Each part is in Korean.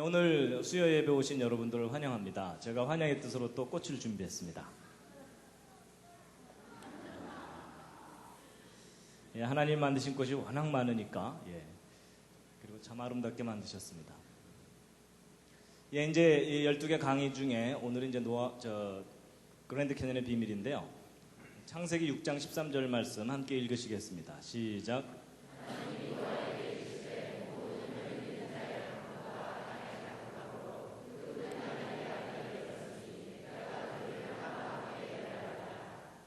오늘 수요 예배 오신 여러분들을 환영합니다. 제가 환영의 뜻으로 또 꽃을 준비했습니다. 예, 하나님 만드신 꽃이 워낙 많으니까 그리고 참 아름답게 만드셨습니다. 예, 이제 12개 강의 중에 오늘은 이제 그랜드 캐년의 비밀인데요. 창세기 6장 13절 말씀 함께 읽으시겠습니다. 시작.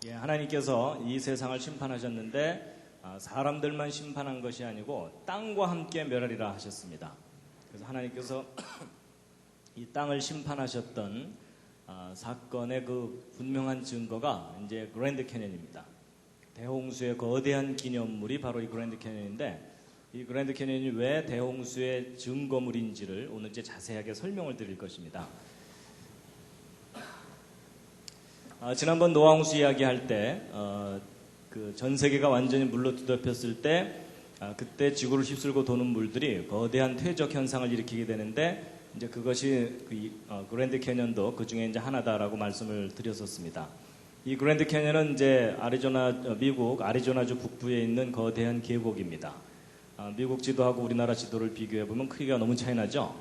예, 하나님께서 이 세상을 심판하셨는데 사람들만 심판한 것이 아니고 땅과 함께 멸하리라 하셨습니다. 그래서 하나님께서 이 땅을 심판하셨던 사건의 그 분명한 증거가 이제 그랜드 캐년입니다. 대홍수의 거대한 기념물이 바로 이 그랜드 캐년인데, 이 그랜드 캐년이 왜 대홍수의 증거물인지를 오늘 이제 자세하게 설명을 드릴 것입니다. 지난번 노아홍수 이야기할 때 그 전 세계가 완전히 물로 뒤덮였을 때 그때 지구를 휩쓸고 도는 물들이 거대한 퇴적 현상을 일으키게 되는데, 이제 그것이 그랜드 캐년도 그 중에 이제 하나다라고 말씀을 드렸었습니다. 이 그랜드 캐년은 이제 미국 아리조나주 북부에 있는 거대한 계곡입니다. 미국 지도하고 우리나라 지도를 비교해 보면 크기가 너무 차이 나죠.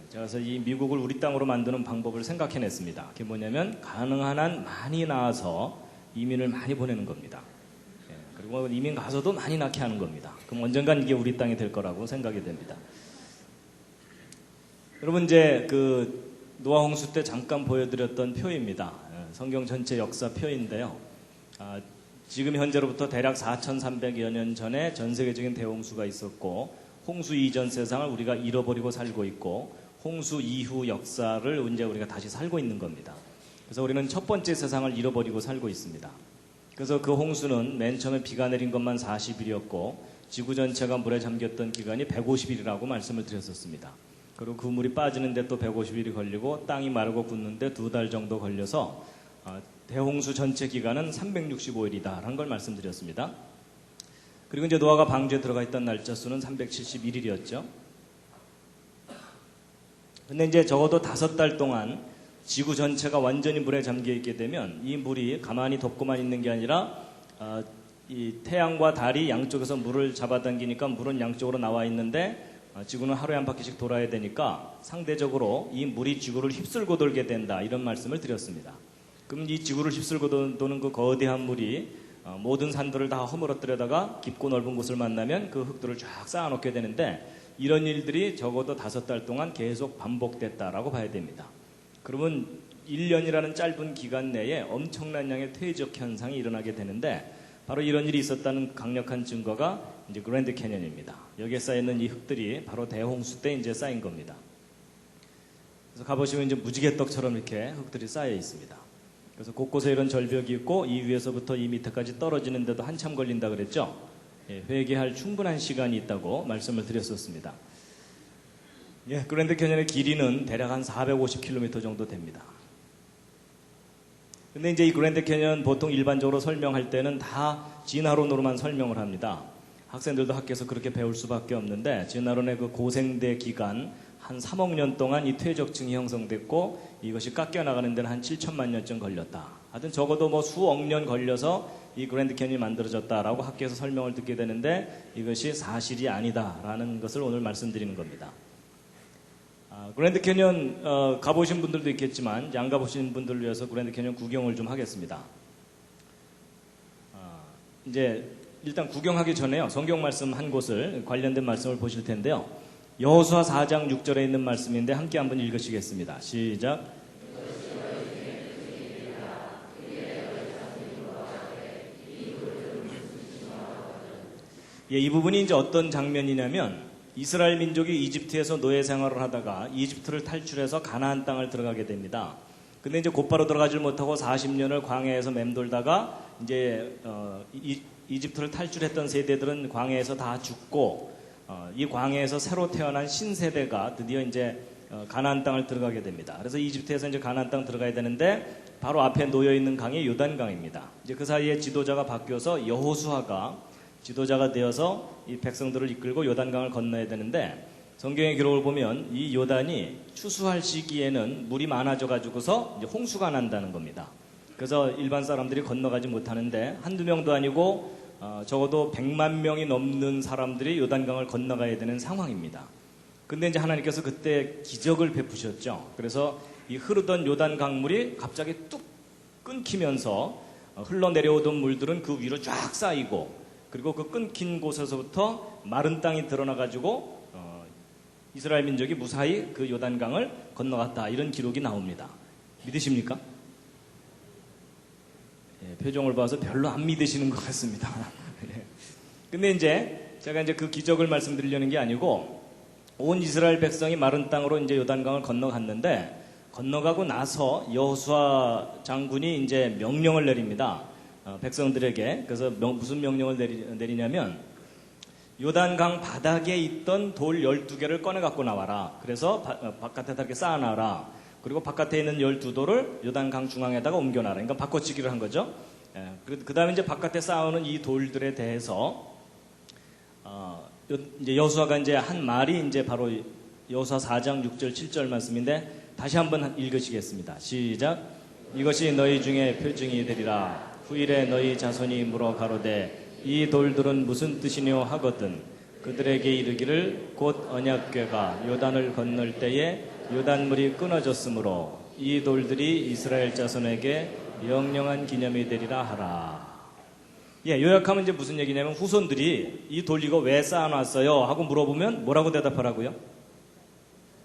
제가 그래서 이 미국을 우리 땅으로 만드는 방법을 생각해냈습니다. 그게 뭐냐면 가능한 한 많이 낳아서 이민을 많이 보내는 겁니다. 그리고 이민 가서도 많이 낳게 하는 겁니다. 그럼 언젠간 이게 우리 땅이 될 거라고 생각이 됩니다. 여러분, 이제 그 노아 홍수 때 잠깐 보여드렸던 표입니다. 성경 전체 역사 표인데요. 지금 현재로부터 대략 4,300여 년 전에 전 세계적인 대홍수가 있었고, 홍수 이전 세상을 우리가 잃어버리고 살고 있고, 홍수 이후 역사를 이제 우리가 다시 살고 있는 겁니다. 그래서 우리는 첫 번째 세상을 잃어버리고 살고 있습니다. 그래서 그 홍수는 맨 처음에 비가 내린 것만 40일이었고 지구 전체가 물에 잠겼던 기간이 150일이라고 말씀을 드렸었습니다. 그리고 그 물이 빠지는데 또 150일이 걸리고 땅이 마르고 굳는데 2달 정도 걸려서 대홍수 전체 기간은 365일이다라는 걸 말씀드렸습니다. 그리고 이제 노아가 방주에 들어가 있던 날짜 수는 371일이었죠. 근데 이제 적어도 5달 동안 지구 전체가 완전히 물에 잠겨 있게 되면 이 물이 가만히 덮고만 있는 게 아니라 이 태양과 달이 양쪽에서 물을 잡아당기니까 물은 양쪽으로 나와 있는데 지구는 하루에 한 바퀴씩 돌아야 되니까 상대적으로 이 물이 지구를 휩쓸고 돌게 된다, 이런 말씀을 드렸습니다. 그럼 이 지구를 휩쓸고 도는 그 거대한 물이 모든 산들을 다 허물어뜨려다가 깊고 넓은 곳을 만나면 그 흙들을 쫙 쌓아놓게 되는데, 이런 일들이 적어도 5달 동안 계속 반복됐다라고 봐야 됩니다. 그러면 1년이라는 짧은 기간 내에 엄청난 양의 퇴적 현상이 일어나게 되는데, 바로 이런 일이 있었다는 강력한 증거가 이제 그랜드 캐년입니다. 여기에 쌓여있는 이 흙들이 바로 대홍수 때 이제 쌓인 겁니다. 그래서 가보시면 이제 무지개떡처럼 이렇게 흙들이 쌓여 있습니다. 그래서 곳곳에 이런 절벽이 있고 이 위에서부터 이 밑에까지 떨어지는데도 한참 걸린다 그랬죠. 회개할 충분한 시간이 있다고 말씀을 드렸었습니다. 그랜드 캐년의 길이는 대략 한 450km 정도 됩니다. 근데 이제 이 그랜드 캐년 보통 일반적으로 설명할 때는 다 진화론으로만 설명을 합니다. 학생들도 학교에서 그렇게 배울 수밖에 없는데, 진화론의 그 고생대 기간 한 3억 년 동안 이 퇴적층이 형성됐고 이것이 깎여나가는 데는 한 7천만 년쯤 걸렸다. 하여튼 적어도 뭐 수억 년 걸려서 이 그랜드 캐년이 만들어졌다라고 학교에서 설명을 듣게 되는데, 이것이 사실이 아니다라는 것을 오늘 말씀드리는 겁니다. 그랜드 캐년 가보신 분들도 있겠지만 안 가보신 분들을 위해서 그랜드 캐년 구경을 좀 하겠습니다. 이제 일단 구경하기 전에요, 성경 말씀 한 곳을, 관련된 말씀을 보실 텐데요. 여호수아 4장 6절에 있는 말씀인데 함께 한번 읽으시겠습니다. 시작. 이 부분이 이제 어떤 장면이냐면, 이스라엘 민족이 이집트에서 노예 생활을 하다가 이집트를 탈출해서 가나안 땅을 들어가게 됩니다. 근데 이제 곧바로 들어가질 못하고 40년을 광야에서 맴돌다가 이제 이집트를 탈출했던 세대들은 광야에서 다 죽고 이 광야에서 새로 태어난 신세대가 드디어 이제 가나안 땅을 들어가게 됩니다. 그래서 이집트에서 이제 가나안 땅 들어가야 되는데 바로 앞에 놓여 있는 강이 요단강입니다. 이제 그 사이에 지도자가 바뀌어서 여호수아가 지도자가 되어서 이 백성들을 이끌고 요단강을 건너야 되는데, 성경의 기록을 보면 이 요단이 추수할 시기에는 물이 많아져 가지고서 이제 홍수가 난다는 겁니다. 그래서 일반 사람들이 건너가지 못하는데 한두 명도 아니고 적어도 100만 명이 넘는 사람들이 요단강을 건너가야 되는 상황입니다. 근데 이제 하나님께서 그때 기적을 베푸셨죠. 그래서 이 흐르던 요단 강물이 갑자기 뚝 끊기면서 흘러내려오던 물들은 그 위로 쫙 쌓이고, 그리고 그 끊긴 곳에서부터 마른 땅이 드러나가지고 이스라엘 민족이 무사히 그 요단강을 건너갔다, 이런 기록이 나옵니다. 믿으십니까? 예, 표정을 봐서 별로 안 믿으시는 것 같습니다. 근데 이제 제가 이제 그 기적을 말씀드리려는 게 아니고, 온 이스라엘 백성이 마른 땅으로 이제 요단강을 건너갔는데, 건너가고 나서 여호수아 장군이 이제 명령을 내립니다. 백성들에게. 그래서 무슨 명령을 내리냐면, 요단강 바닥에 있던 돌 12개를 꺼내 갖고 나와라. 그래서 바깥에다 이렇게 쌓아놔라. 그리고 바깥에 있는 12돌을 요단강 중앙에다가 옮겨놔라. 그러니까 바꿔치기를 한 거죠. 그 다음에 이제 바깥에 쌓아놓은 이 돌들에 대해서 이제 여호수아가 이제 한 말이 이제 바로 여호수아 4장 6절 7절 말씀인데, 다시 한번 읽으시겠습니다. 시작. 이것이 너희 중에 표징이 되리라. 후일에 너희 자손이 물어 가로되 이 돌들은 무슨 뜻이뇨 하거든 그들에게 이르기를 곧 언약궤가 요단을 건널 때에 요단물이 끊어졌으므로 이 돌들이 이스라엘 자손에게 영영한 기념이 되리라 하라. 예, 요약하면 이제 무슨 얘기냐면, 후손들이 이 돌 이거 왜 쌓아놨어요 하고 물어보면 뭐라고 대답하라고요?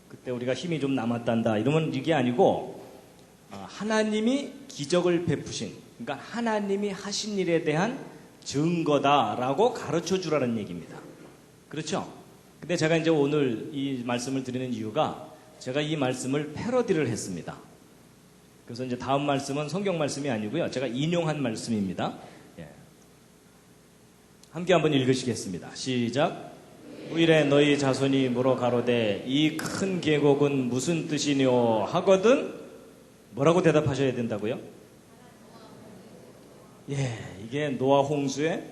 그때 우리가 힘이 좀 남았단다, 이러면 이게 아니고 하나님이 기적을 베푸신, 그러니까 하나님이 하신 일에 대한 증거다라고 가르쳐 주라는 얘기입니다. 그렇죠? 근데 제가 이제 오늘 이 말씀을 드리는 이유가, 제가 이 말씀을 패러디를 했습니다. 그래서 이제 다음 말씀은 성경 말씀이 아니고요, 제가 인용한 말씀입니다. 예. 함께 한번 읽으시겠습니다. 시작. 후일에 너희 자손이 물어 가로되 이 큰 계곡은 무슨 뜻이뇨 하거든 뭐라고 대답하셔야 된다고요? 예, 이게 노아 홍수의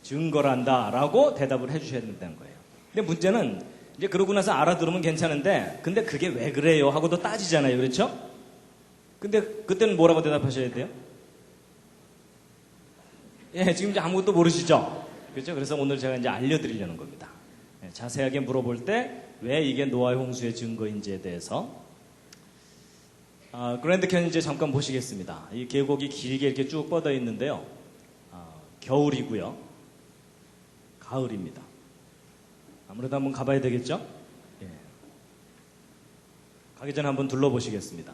증거란다 라고 대답을 해주셔야 된다는 거예요. 근데 문제는 이제 그러고 나서 알아들으면 괜찮은데, 근데 그게 왜 그래요 하고도 따지잖아요. 그렇죠? 근데 그때는 뭐라고 대답하셔야 돼요? 예, 지금 이제 아무것도 모르시죠? 그렇죠? 그래서 오늘 제가 이제 알려드리려는 겁니다. 예, 자세하게 물어볼 때 왜 이게 노아의 홍수의 증거인지에 대해서. 그랜드 캐니언 이제 잠깐 보시겠습니다. 이 계곡이 길게 이렇게 쭉 뻗어 있는데요. 겨울이고요. 가을입니다. 아무래도 한번 가봐야 되겠죠? 예. 가기 전에 한번 둘러보시겠습니다.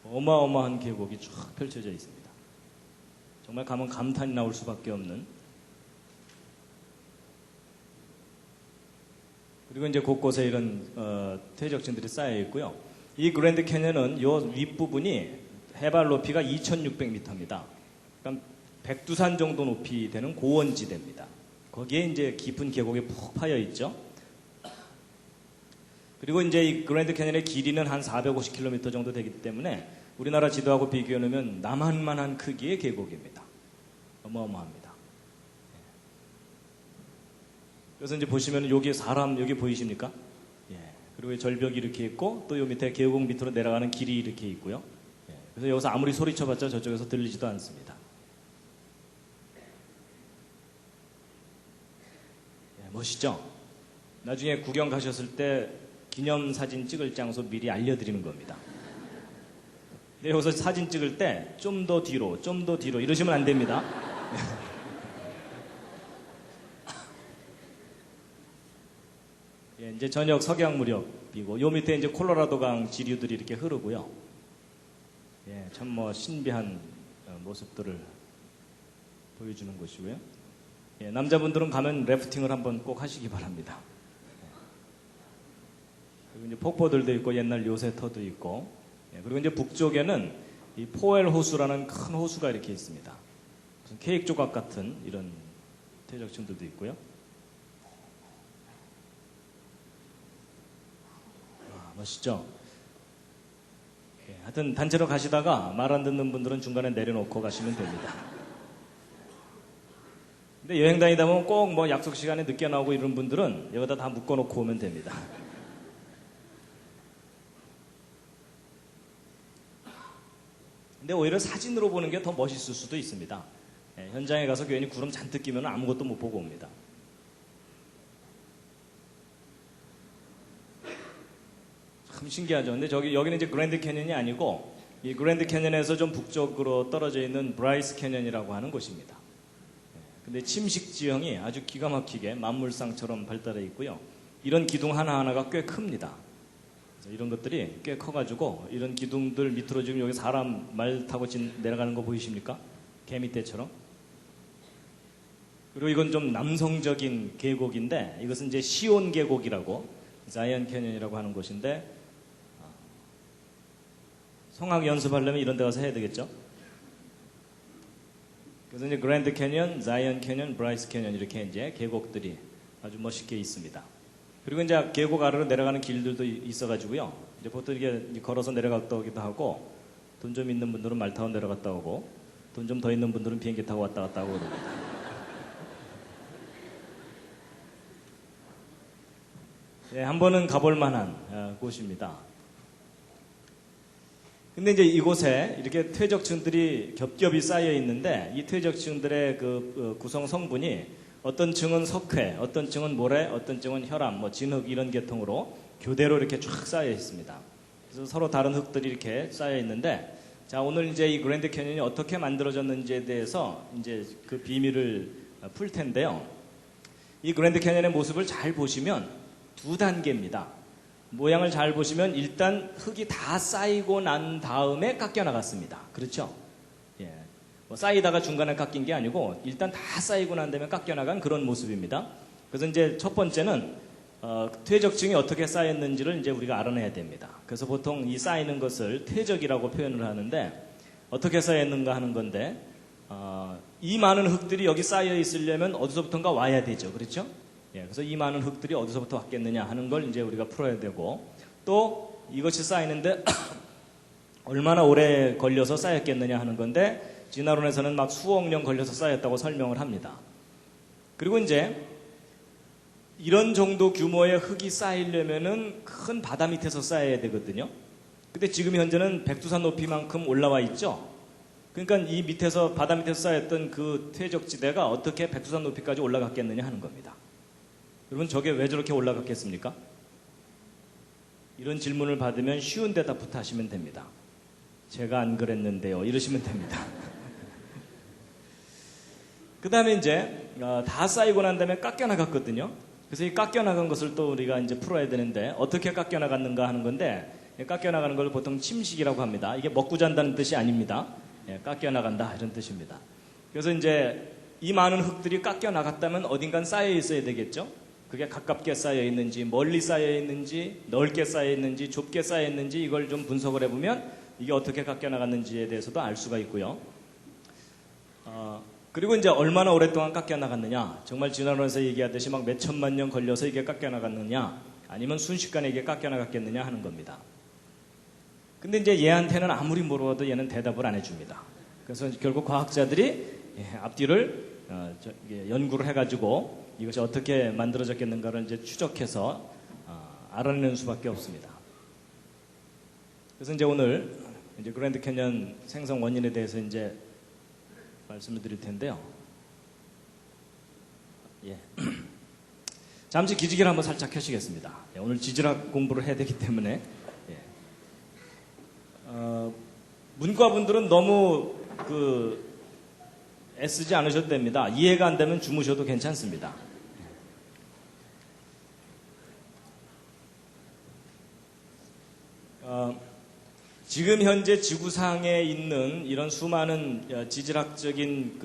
어마어마한 계곡이 쫙 펼쳐져 있습니다. 정말 가면 감탄이 나올 수밖에 없는. 그리고 이제 곳곳에 이런 퇴적층들이 쌓여 있고요. 이 그랜드 캐니언은 요 윗부분이 해발 높이가 2,600m입니다. 그러니까 백두산 정도 높이 되는 고원지대입니다. 거기에 이제 깊은 계곡이 푹 파여 있죠. 그리고 이제 이 그랜드 캐니언의 길이는 한 450km 정도 되기 때문에 우리나라 지도하고 비교해 놓으면 남한만한 크기의 계곡입니다. 어마어마합니다. 그래서 이제 보시면 여기 사람 여기 보이십니까? 예. 그리고 절벽이 이렇게 있고 또 요 밑에 계곡 밑으로 내려가는 길이 이렇게 있고요. 예. 그래서 여기서 아무리 소리쳐봤자 저쪽에서 들리지도 않습니다. 예, 멋있죠? 나중에 구경 가셨을 때 기념사진 찍을 장소 미리 알려드리는 겁니다. 근데 여기서 사진 찍을 때 좀 더 뒤로, 좀 더 뒤로 이러시면 안 됩니다. 예, 이제 저녁 석양 무렵이고 요 밑에 이제 콜로라도강 지류들이 이렇게 흐르고요. 예, 참 뭐 신비한 모습들을 보여주는 곳이고요. 예, 남자분들은 가면 래프팅을 한번 꼭 하시기 바랍니다. 그리고 이제 폭포들도 있고 옛날 요새터도 있고, 예, 그리고 이제 북쪽에는 이 포엘 호수라는 큰 호수가 이렇게 있습니다. 무슨 케이크 조각 같은 이런 퇴적층들도 있고요. 멋있죠? 예, 하여튼 단체로 가시다가 말 안 듣는 분들은 중간에 내려놓고 가시면 됩니다. 근데 여행 다니다 보면 꼭 뭐 약속 시간에 늦게 나오고 이런 분들은 여기다 다 묶어놓고 오면 됩니다. 근데 오히려 사진으로 보는 게 더 멋있을 수도 있습니다. 예, 현장에 가서 괜히 구름 잔뜩 끼면 아무것도 못 보고 옵니다. 참 신기하죠. 근데 여기는 이제 그랜드 캐년이 아니고 이 그랜드 캐년에서 좀 북쪽으로 떨어져 있는 브라이스 캐년이라고 하는 곳입니다. 근데 침식 지형이 아주 기가 막히게 만물상처럼 발달해 있고요. 이런 기둥 하나하나가 꽤 큽니다. 이런 것들이 꽤 커가지고 이런 기둥들 밑으로 지금 여기 사람 말 타고 내려가는 거 보이십니까? 개미떼처럼. 그리고 이건 좀 남성적인 계곡인데 이것은 이제 시온 계곡이라고 자이언 캐년이라고 하는 곳인데 성악 연습하려면 이런 데 가서 해야 되겠죠? 그래서 이제 그랜드 캐년, 자이언 캐년, 브라이스 캐년 이렇게 이제 계곡들이 아주 멋있게 있습니다. 그리고 이제 계곡 아래로 내려가는 길들도 있어가지고요. 이제 보통 이렇게 걸어서 내려갔다 오기도 하고 돈 좀 있는 분들은 말 타고 내려갔다 오고 돈 좀 더 있는 분들은 비행기 타고 왔다 갔다 하고 그럽니다. 예, 한 번은 가볼 만한 곳입니다. 근데 이제 이곳에 이렇게 퇴적층들이 겹겹이 쌓여 있는데 이 퇴적층들의 그 구성 성분이 어떤 층은 석회, 어떤 층은 모래, 어떤 층은 혈암, 뭐 진흙 이런 계통으로 교대로 이렇게 쫙 쌓여 있습니다. 그래서 서로 다른 흙들이 이렇게 쌓여 있는데 자, 오늘 이제 이 그랜드 캐년이 어떻게 만들어졌는지에 대해서 이제 그 비밀을 풀 텐데요. 이 그랜드 캐년의 모습을 잘 보시면 두 단계입니다. 모양을 잘 보시면 일단 흙이 다 쌓이고 난 다음에 깎여 나갔습니다. 그렇죠? 예. 뭐 쌓이다가 중간에 깎인 게 아니고 일단 다 쌓이고 난 다음에 깎여 나간 그런 모습입니다. 그래서 이제 첫 번째는 퇴적층이 어떻게 쌓였는지를 이제 우리가 알아내야 됩니다. 그래서 보통 이 쌓이는 것을 퇴적이라고 표현을 하는데 어떻게 쌓였는가 하는 건데 이 많은 흙들이 여기 쌓여 있으려면 어디서부턴가 와야 되죠. 그렇죠? 예, 그래서 이 많은 흙들이 어디서부터 왔겠느냐 하는 걸 이제 우리가 풀어야 되고 또 이것이 쌓이는데 얼마나 오래 걸려서 쌓였겠느냐 하는 건데 진화론에서는 막 수억 년 걸려서 쌓였다고 설명을 합니다. 그리고 이제 이런 정도 규모의 흙이 쌓이려면은 큰 바다 밑에서 쌓여야 되거든요. 근데 지금 현재는 백두산 높이만큼 올라와 있죠. 그러니까 이 밑에서 바다 밑에서 쌓였던 그 퇴적지대가 어떻게 백두산 높이까지 올라갔겠느냐 하는 겁니다. 여러분 저게 왜 저렇게 올라갔겠습니까? 이런 질문을 받으면 쉬운 대답부터 하시면 됩니다. 제가 안 그랬는데요. 이러시면 됩니다. 그 다음에 이제 다 쌓이고 난 다음에 깎여 나갔거든요. 그래서 이 깎여 나간 것을 또 우리가 이제 풀어야 되는데 어떻게 깎여 나갔는가 하는 건데 깎여 나가는 걸 보통 침식이라고 합니다. 이게 먹고 잔다는 뜻이 아닙니다. 예, 깎여 나간다 이런 뜻입니다. 그래서 이제 이 많은 흙들이 깎여 나갔다면 어딘간 쌓여 있어야 되겠죠. 그게 가깝게 쌓여 있는지 멀리 쌓여 있는지 넓게 쌓여 있는지 좁게 쌓여 있는지 이걸 좀 분석을 해보면 이게 어떻게 깎여 나갔는지에 대해서도 알 수가 있고요. 그리고 이제 얼마나 오랫동안 깎여 나갔느냐, 정말 진화론에서 얘기하듯이 막 몇 천만 년 걸려서 이게 깎여 나갔느냐 아니면 순식간에 이게 깎여 나갔겠느냐 하는 겁니다. 근데 이제 얘한테는 아무리 물어봐도 얘는 대답을 안 해줍니다. 그래서 결국 과학자들이 앞뒤를 연구를 해가지고 이것이 어떻게 만들어졌겠는가를 이제 추적해서 알아내는 수밖에 없습니다. 그래서 이제 오늘 이제 그랜드 캐년 생성 원인에 대해서 이제 말씀을 드릴 텐데요. 예. 잠시 기지개를 한번 살짝 켜시겠습니다. 예, 오늘 지질학 공부를 해야 되기 때문에 예. 문과분들은 너무 애쓰지 않으셔도 됩니다. 이해가 안 되면 주무셔도 괜찮습니다. 지금 현재 지구상에 있는 이런 수많은 지질학적인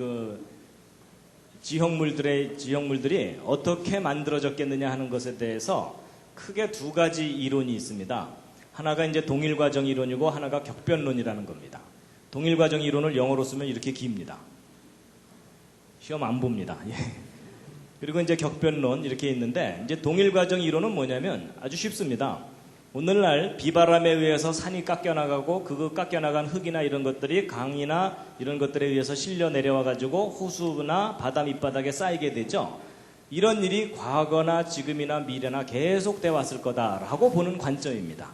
지형물들이 어떻게 만들어졌겠느냐 하는 것에 대해서 크게 두 가지 이론이 있습니다. 하나가 이제 동일과정 이론이고 하나가 격변론이라는 겁니다. 동일과정 이론을 영어로 쓰면 이렇게 깁니다. 시험 안 봅니다. 예. 그리고 이제 격변론 이렇게 있는데 이제 동일과정 이론은 뭐냐면 아주 쉽습니다. 오늘날 비바람에 의해서 산이 깎여나가고 그 깎여나간 흙이나 이런 것들이 강이나 이런 것들에 의해서 실려 내려와 가지고 호수나 바다 밑바닥에 쌓이게 되죠. 이런 일이 과거나 지금이나 미래나 계속돼 왔을 거다라고 보는 관점입니다.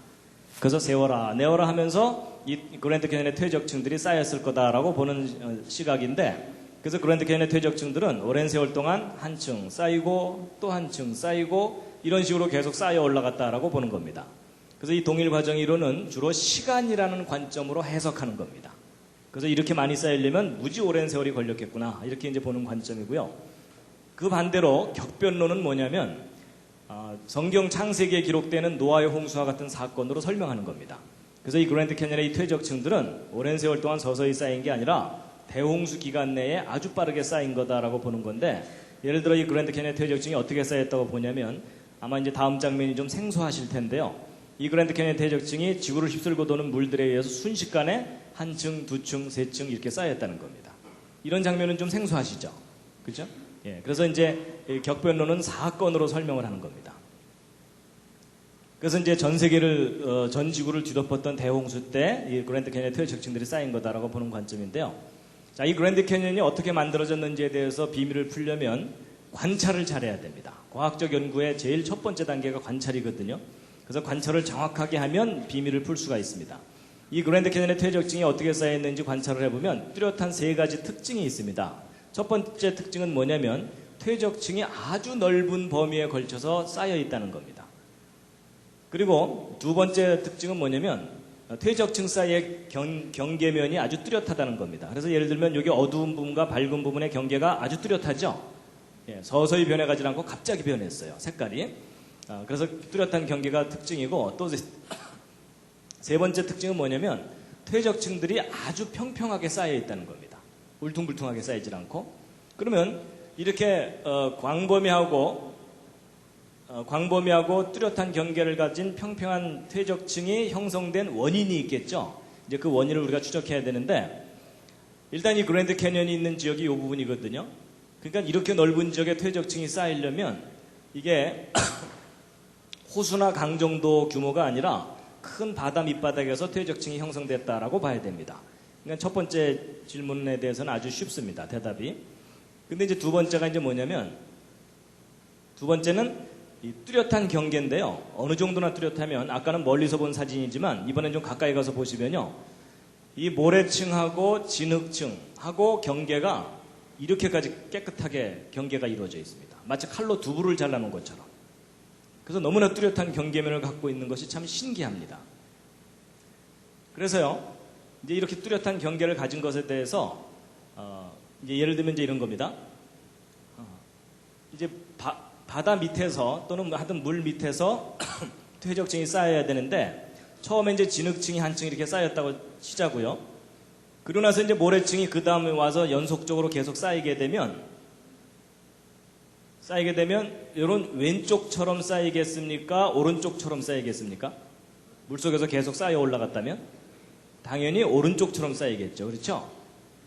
그래서 세워라 내워라 하면서 이 그랜드 캐니언의 퇴적층들이 쌓였을 거다라고 보는 시각인데, 그래서 그랜드 캐니언의 퇴적층들은 오랜 세월 동안 한 층 쌓이고 또 한 층 쌓이고 이런 식으로 계속 쌓여 올라갔다라고 보는 겁니다. 그래서 이 동일 과정 이론은 주로 시간이라는 관점으로 해석하는 겁니다. 그래서 이렇게 많이 쌓이려면 무지 오랜 세월이 걸렸겠구나 이렇게 이제 보는 관점이고요. 그 반대로 격변론은 뭐냐면 성경 창세기에 기록되는 노아의 홍수와 같은 사건으로 설명하는 겁니다. 그래서 이 그랜드 캐니언의 이 퇴적층들은 오랜 세월 동안 서서히 쌓인 게 아니라 대홍수 기간 내에 아주 빠르게 쌓인 거다라고 보는 건데, 예를 들어 이 그랜드 캐니언의 퇴적층이 어떻게 쌓였다고 보냐면, 아마 이제 다음 장면이 좀 생소하실 텐데요. 이 그랜드 캐니언 퇴적층이 지구를 휩쓸고 도는 물들에 의해서 순식간에 한 층, 두 층, 세 층 이렇게 쌓였다는 겁니다. 이런 장면은 좀 생소하시죠? 그죠? 예, 그래서 이제 격변론은 사건으로 설명을 하는 겁니다. 그래서 이제 전 세계를, 전 지구를 뒤덮었던 대홍수 때 이 그랜드 캐니언 퇴적층들이 쌓인 거다라고 보는 관점인데요. 자, 이 그랜드 캐니언이 어떻게 만들어졌는지에 대해서 비밀을 풀려면 관찰을 잘해야 됩니다. 과학적 연구의 제일 첫 번째 단계가 관찰이거든요. 그래서 관찰을 정확하게 하면 비밀을 풀 수가 있습니다. 이 그랜드 캐니언의 퇴적층이 어떻게 쌓였는지 관찰을 해보면 뚜렷한 세 가지 특징이 있습니다. 첫 번째 특징은 뭐냐면 퇴적층이 아주 넓은 범위에 걸쳐서 쌓여 있다는 겁니다. 그리고 두 번째 특징은 뭐냐면 퇴적층 사이의 경계면이 아주 뚜렷하다는 겁니다. 그래서 예를 들면 여기 어두운 부분과 밝은 부분의 경계가 아주 뚜렷하죠. 예, 서서히 변해가지 않고 갑자기 변했어요. 색깔이. 그래서 뚜렷한 경계가 특징이고, 또 세 번째 특징은 뭐냐면 퇴적층들이 아주 평평하게 쌓여 있다는 겁니다. 울퉁불퉁하게 쌓이질 않고. 그러면 이렇게 광범위하고 뚜렷한 경계를 가진 평평한 퇴적층이 형성된 원인이 있겠죠. 이제 그 원인을 우리가 추적해야 되는데, 일단 이 그랜드 캐니언이 있는 지역이 이 부분이거든요. 그러니까 이렇게 넓은 지역에 퇴적층이 쌓이려면 이게 호수나 강 정도 규모가 아니라 큰 바다 밑바닥에서 퇴적층이 형성됐다라고 봐야 됩니다. 그러니까 첫 번째 질문에 대해서는 아주 쉽습니다. 대답이. 근데 이제 두 번째가 이제 뭐냐면, 두 번째는 이 뚜렷한 경계인데요. 어느 정도나 뚜렷하면, 아까는 멀리서 본 사진이지만 이번엔 좀 가까이 가서 보시면요, 이 모래층하고 진흙층하고 경계가 이렇게까지 깨끗하게 경계가 이루어져 있습니다. 마치 칼로 두부를 잘라놓은 것처럼. 그래서 너무나 뚜렷한 경계면을 갖고 있는 것이 참 신기합니다. 그래서요, 이제 이렇게 뚜렷한 경계를 가진 것에 대해서 이제 예를 들면 이제 이런 겁니다. 이제 바다 밑에서 또는 하여튼 물 밑에서 퇴적층이 쌓여야 되는데, 처음에 이제 진흙층이 한 층 이렇게 쌓였다고 치자고요. 그러고 나서 이제 모래층이 그 다음에 와서 연속적으로 계속 쌓이게 되면 이런 왼쪽처럼 쌓이겠습니까? 오른쪽처럼 쌓이겠습니까? 물속에서 계속 쌓여 올라갔다면 당연히 오른쪽처럼 쌓이겠죠. 그렇죠?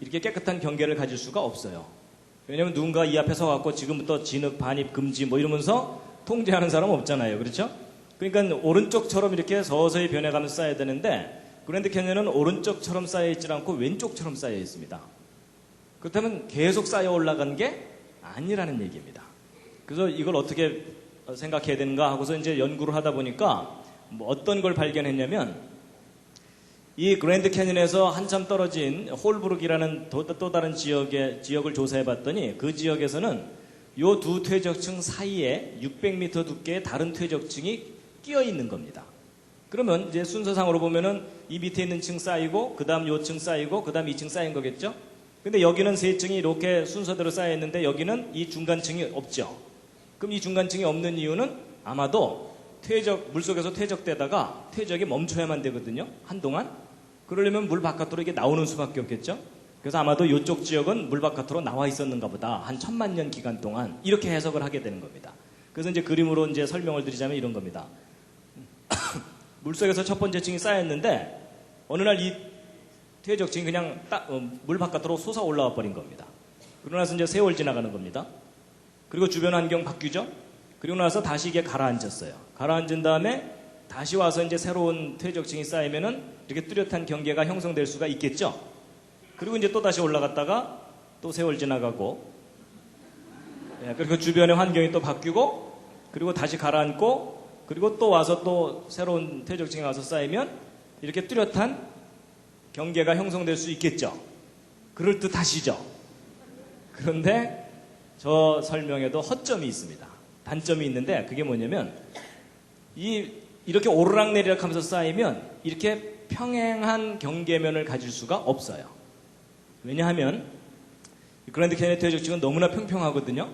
이렇게 깨끗한 경계를 가질 수가 없어요. 왜냐하면 누군가 이 앞에 서갖고 지금부터 진흙, 반입, 금지 뭐 이러면서 통제하는 사람 없잖아요. 그렇죠? 그러니까 오른쪽처럼 이렇게 서서히 변해가면서 쌓여야 되는데, 그랜드 캐니언은 오른쪽처럼 쌓여있지 않고 왼쪽처럼 쌓여 있습니다. 그렇다면 계속 쌓여 올라간 게 아니라는 얘기입니다. 그래서 이걸 어떻게 생각해야 되는가 하고서 이제 연구를 하다 보니까 뭐 어떤 걸 발견했냐면, 이 그랜드 캐니언에서 한참 떨어진 홀브룩이라는 또 다른 지역을 조사해 봤더니, 그 지역에서는 요 두 퇴적층 사이에 600m 두께의 다른 퇴적층이 끼어 있는 겁니다. 그러면 이제 순서상으로 보면은 이 밑에 있는 층 쌓이고, 그 다음 요 층 쌓이고, 그 다음 이 층 쌓인 거겠죠? 근데 여기는 세 층이 이렇게 순서대로 쌓여 있는데 여기는 이 중간층이 없죠. 그럼 이 중간층이 없는 이유는 아마도 물속에서 퇴적되다가 퇴적이 멈춰야만 되거든요. 한동안. 그러려면 물 바깥으로 이게 나오는 수밖에 없겠죠. 그래서 아마도 이쪽 지역은 물 바깥으로 나와 있었는가 보다. 한 1000만 년 기간 동안. 이렇게 해석을 하게 되는 겁니다. 그래서 이제 그림으로 이제 설명을 드리자면 이런 겁니다. 물속에서 첫 번째 층이 쌓였는데 어느 날 이 퇴적층이 그냥 물 바깥으로 솟아 올라와 버린 겁니다. 그러고 나서 이제 세월 지나가는 겁니다. 그리고 주변 환경 바뀌죠. 그리고 나서 다시 이게 가라앉았어요. 가라앉은 다음에 다시 와서 이제 새로운 퇴적층이 쌓이면은 이렇게 뚜렷한 경계가 형성될 수가 있겠죠. 그리고 이제 또 다시 올라갔다가 또 세월 지나가고, 예, 그리고 주변의 환경이 또 바뀌고, 그리고 다시 가라앉고, 그리고 또 와서 또 새로운 퇴적층이 와서 쌓이면 이렇게 뚜렷한 경계가 형성될 수 있겠죠. 그럴듯하시죠. 그런데 저 설명에도 허점이 있습니다. 단점이 있는데 그게 뭐냐면 이렇게 오르락내리락 하면서 쌓이면 이렇게 평행한 경계면을 가질 수가 없어요. 왜냐하면 그랜드 캐니언 퇴적층은 너무나 평평하거든요.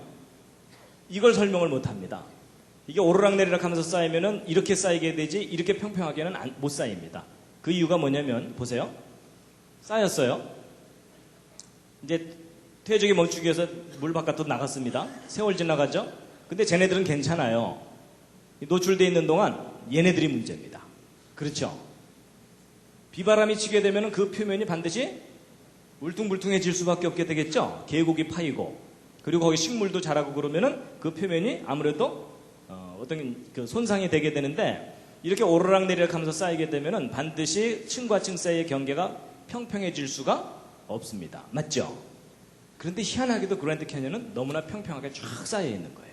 이걸 설명을 못합니다. 이게 오르락내리락 하면서 쌓이면은 이렇게 쌓이게 되지 이렇게 평평하게는 못 쌓입니다. 그 이유가 뭐냐면 보세요. 쌓였어요. 이제 퇴적이 멈추기 위해서 물 바깥으로 나갔습니다. 세월 지나가죠. 근데 쟤네들은 괜찮아요. 노출되어 있는 동안 얘네들이 문제입니다. 그렇죠? 비바람이 치게 되면 그 표면이 반드시 울퉁불퉁해질 수밖에 없게 되겠죠. 계곡이 파이고, 그리고 거기 식물도 자라고 그러면은 그 표면이 아무래도 어떤 그 손상이 되게 되는데, 이렇게 오르락내리락 하면서 쌓이게 되면은 반드시 층과 층 사이의 경계가 평평해질 수가 없습니다. 맞죠? 그런데 희한하게도 그랜드 캐니언은 너무나 평평하게 쫙 쌓여 있는 거예요.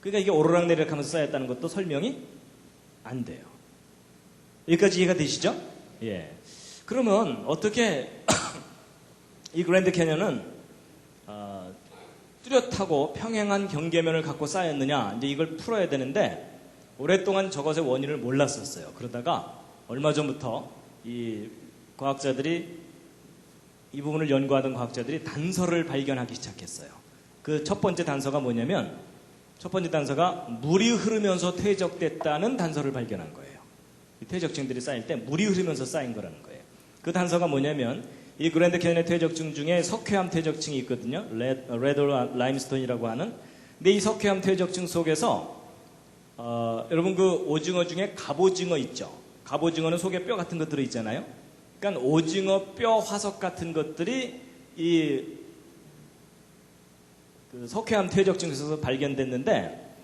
그러니까 이게 오르락내리락 하면서 쌓였다는 것도 설명이 안 돼요. 여기까지 이해가 되시죠? 예. 그러면 어떻게 이 그랜드 캐니언은 뚜렷하고 평행한 경계면을 갖고 쌓였느냐, 이제 이걸 풀어야 되는데 오랫동안 저것의 원인을 몰랐었어요. 그러다가 얼마 전부터 이 과학자들이, 이 부분을 연구하던 과학자들이 단서를 발견하기 시작했어요. 그 첫 번째 단서가 뭐냐면, 첫 번째 단서가 물이 흐르면서 퇴적됐다는 단서를 발견한 거예요. 이 퇴적층들이 쌓일 때 물이 흐르면서 쌓인 거라는 거예요. 그 단서가 뭐냐면, 이 그랜드 캐니언의 퇴적층 중에 석회암 퇴적층이 있거든요. 레드 라임스톤이라고 하는. 근데 이 석회암 퇴적층 속에서 여러분 그 오징어 중에 갑오징어 있죠. 갑오징어는 속에 뼈 같은 거 들어있잖아요. 그러니까 오징어 뼈 화석 같은 것들이 이 그 석회암 퇴적층에서 발견됐는데,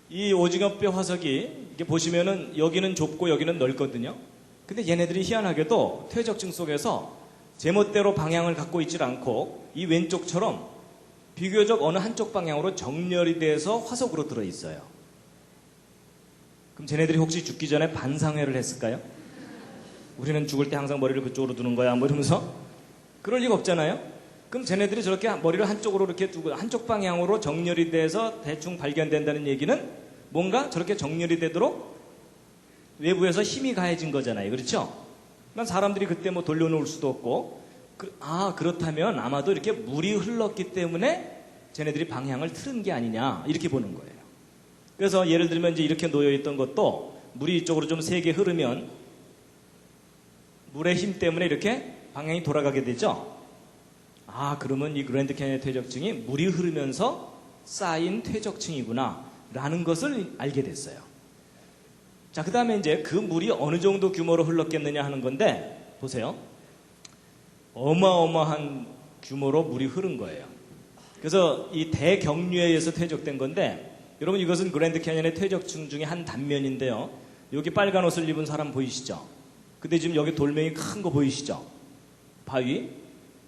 이 오징어 뼈 화석이 이렇게 보시면은 여기는 좁고 여기는 넓거든요. 근데 얘네들이 희한하게도 퇴적층 속에서 제멋대로 방향을 갖고 있질 않고 이 왼쪽처럼 비교적 어느 한쪽 방향으로 정렬이 돼서 화석으로 들어있어요. 그럼 쟤네들이 혹시 죽기 전에 반상회를 했을까요? 우리는 죽을 때 항상 머리를 그쪽으로 두는 거야 뭐 이러면서? 그럴 리가 없잖아요. 그럼 쟤네들이 저렇게 머리를 한쪽으로 이렇게 두고 한쪽 방향으로 정렬이 돼서 대충 발견된다는 얘기는 뭔가 저렇게 정렬이 되도록 외부에서 힘이 가해진 거잖아요. 그렇죠? 그러니까 사람들이 그때 뭐 돌려놓을 수도 없고, 그렇다면 아마도 이렇게 물이 흘렀기 때문에 쟤네들이 방향을 틀은 게 아니냐, 이렇게 보는 거예요. 그래서 예를 들면 이제 이렇게 놓여있던 것도 물이 이쪽으로 좀 세게 흐르면 물의 힘 때문에 이렇게 방향이 돌아가게 되죠. 그러면 이 그랜드 캐니언 퇴적층이 물이 흐르면서 쌓인 퇴적층이구나 라는 것을 알게 됐어요. 자, 그 다음에 이제 그 물이 어느 정도 규모로 흘렀겠느냐 하는 건데, 보세요. 어마어마한 규모로 물이 흐른 거예요. 그래서 이 대경류에 의해서 퇴적된 건데, 여러분 이것은 그랜드 캐니언의 퇴적층 중에 한 단면인데요. 여기 빨간 옷을 입은 사람 보이시죠? 근데 지금 여기 돌멩이 큰 거 보이시죠? 바위.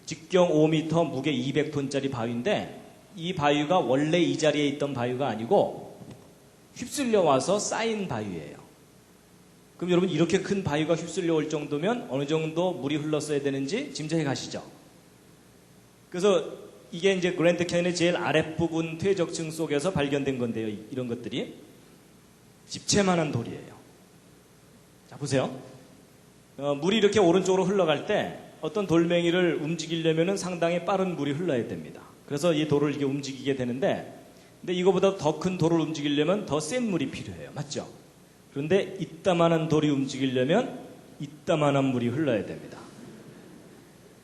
직경 5m, 무게 200톤짜리 바위인데, 이 바위가 원래 이 자리에 있던 바위가 아니고 휩쓸려 와서 쌓인 바위예요. 그럼 여러분 이렇게 큰 바위가 휩쓸려 올 정도면 어느 정도 물이 흘렀어야 되는지 짐작해 가시죠? 그래서 이게 이제 그랜드 캐니언의 제일 아랫부분 퇴적층 속에서 발견된 건데요. 이런 것들이 집채만한 돌이에요. 자, 보세요. 물이 이렇게 오른쪽으로 흘러갈 때 어떤 돌멩이를 움직이려면 상당히 빠른 물이 흘러야 됩니다. 그래서 이 돌을 이게 움직이게 되는데, 근데 이거보다 더 큰 돌을 움직이려면 더 센 물이 필요해요. 맞죠? 그런데 이따만한 돌이 움직이려면 이따만한 물이 흘러야 됩니다.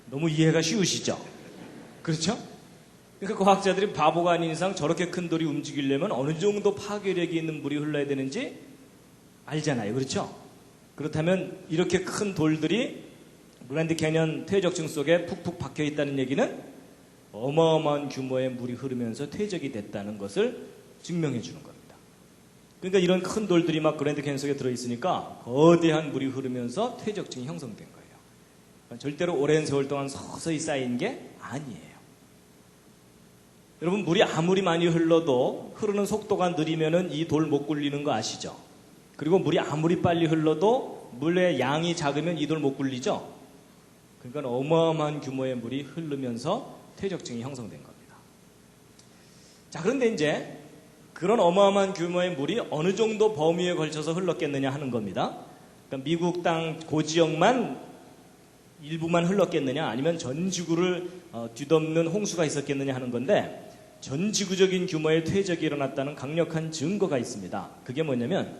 너무 이해가 쉬우시죠? 그렇죠? 그러니까 과학자들이 바보가 아닌 이상 저렇게 큰 돌이 움직이려면 어느 정도 파괴력이 있는 물이 흘러야 되는지 알잖아요. 그렇죠? 그렇다면 이렇게 큰 돌들이 그랜드 캐니언 퇴적층 속에 푹푹 박혀 있다는 얘기는 어마어마한 규모의 물이 흐르면서 퇴적이 됐다는 것을 증명해 주는 겁니다. 그러니까 이런 큰 돌들이 막 그랜드 캐니언 속에 들어있으니까 거대한 물이 흐르면서 퇴적층이 형성된 거예요. 그러니까 절대로 오랜 세월 동안 서서히 쌓인 게 아니에요. 여러분, 물이 아무리 많이 흘러도 흐르는 속도가 느리면은 이 돌 못 굴리는 거 아시죠? 그리고 물이 아무리 빨리 흘러도 물의 양이 작으면 이 돌 못 굴리죠? 그러니까 어마어마한 규모의 물이 흐르면서 퇴적층이 형성된 겁니다. 자, 그런데 이제 그런 어마어마한 규모의 물이 어느 정도 범위에 걸쳐서 흘렀겠느냐 하는 겁니다. 그러니까 미국 땅 고지역만 일부만 흘렀겠느냐, 아니면 전 지구를 뒤덮는 홍수가 있었겠느냐 하는 건데, 전 지구적인 규모의 퇴적이 일어났다는 강력한 증거가 있습니다. 그게 뭐냐면,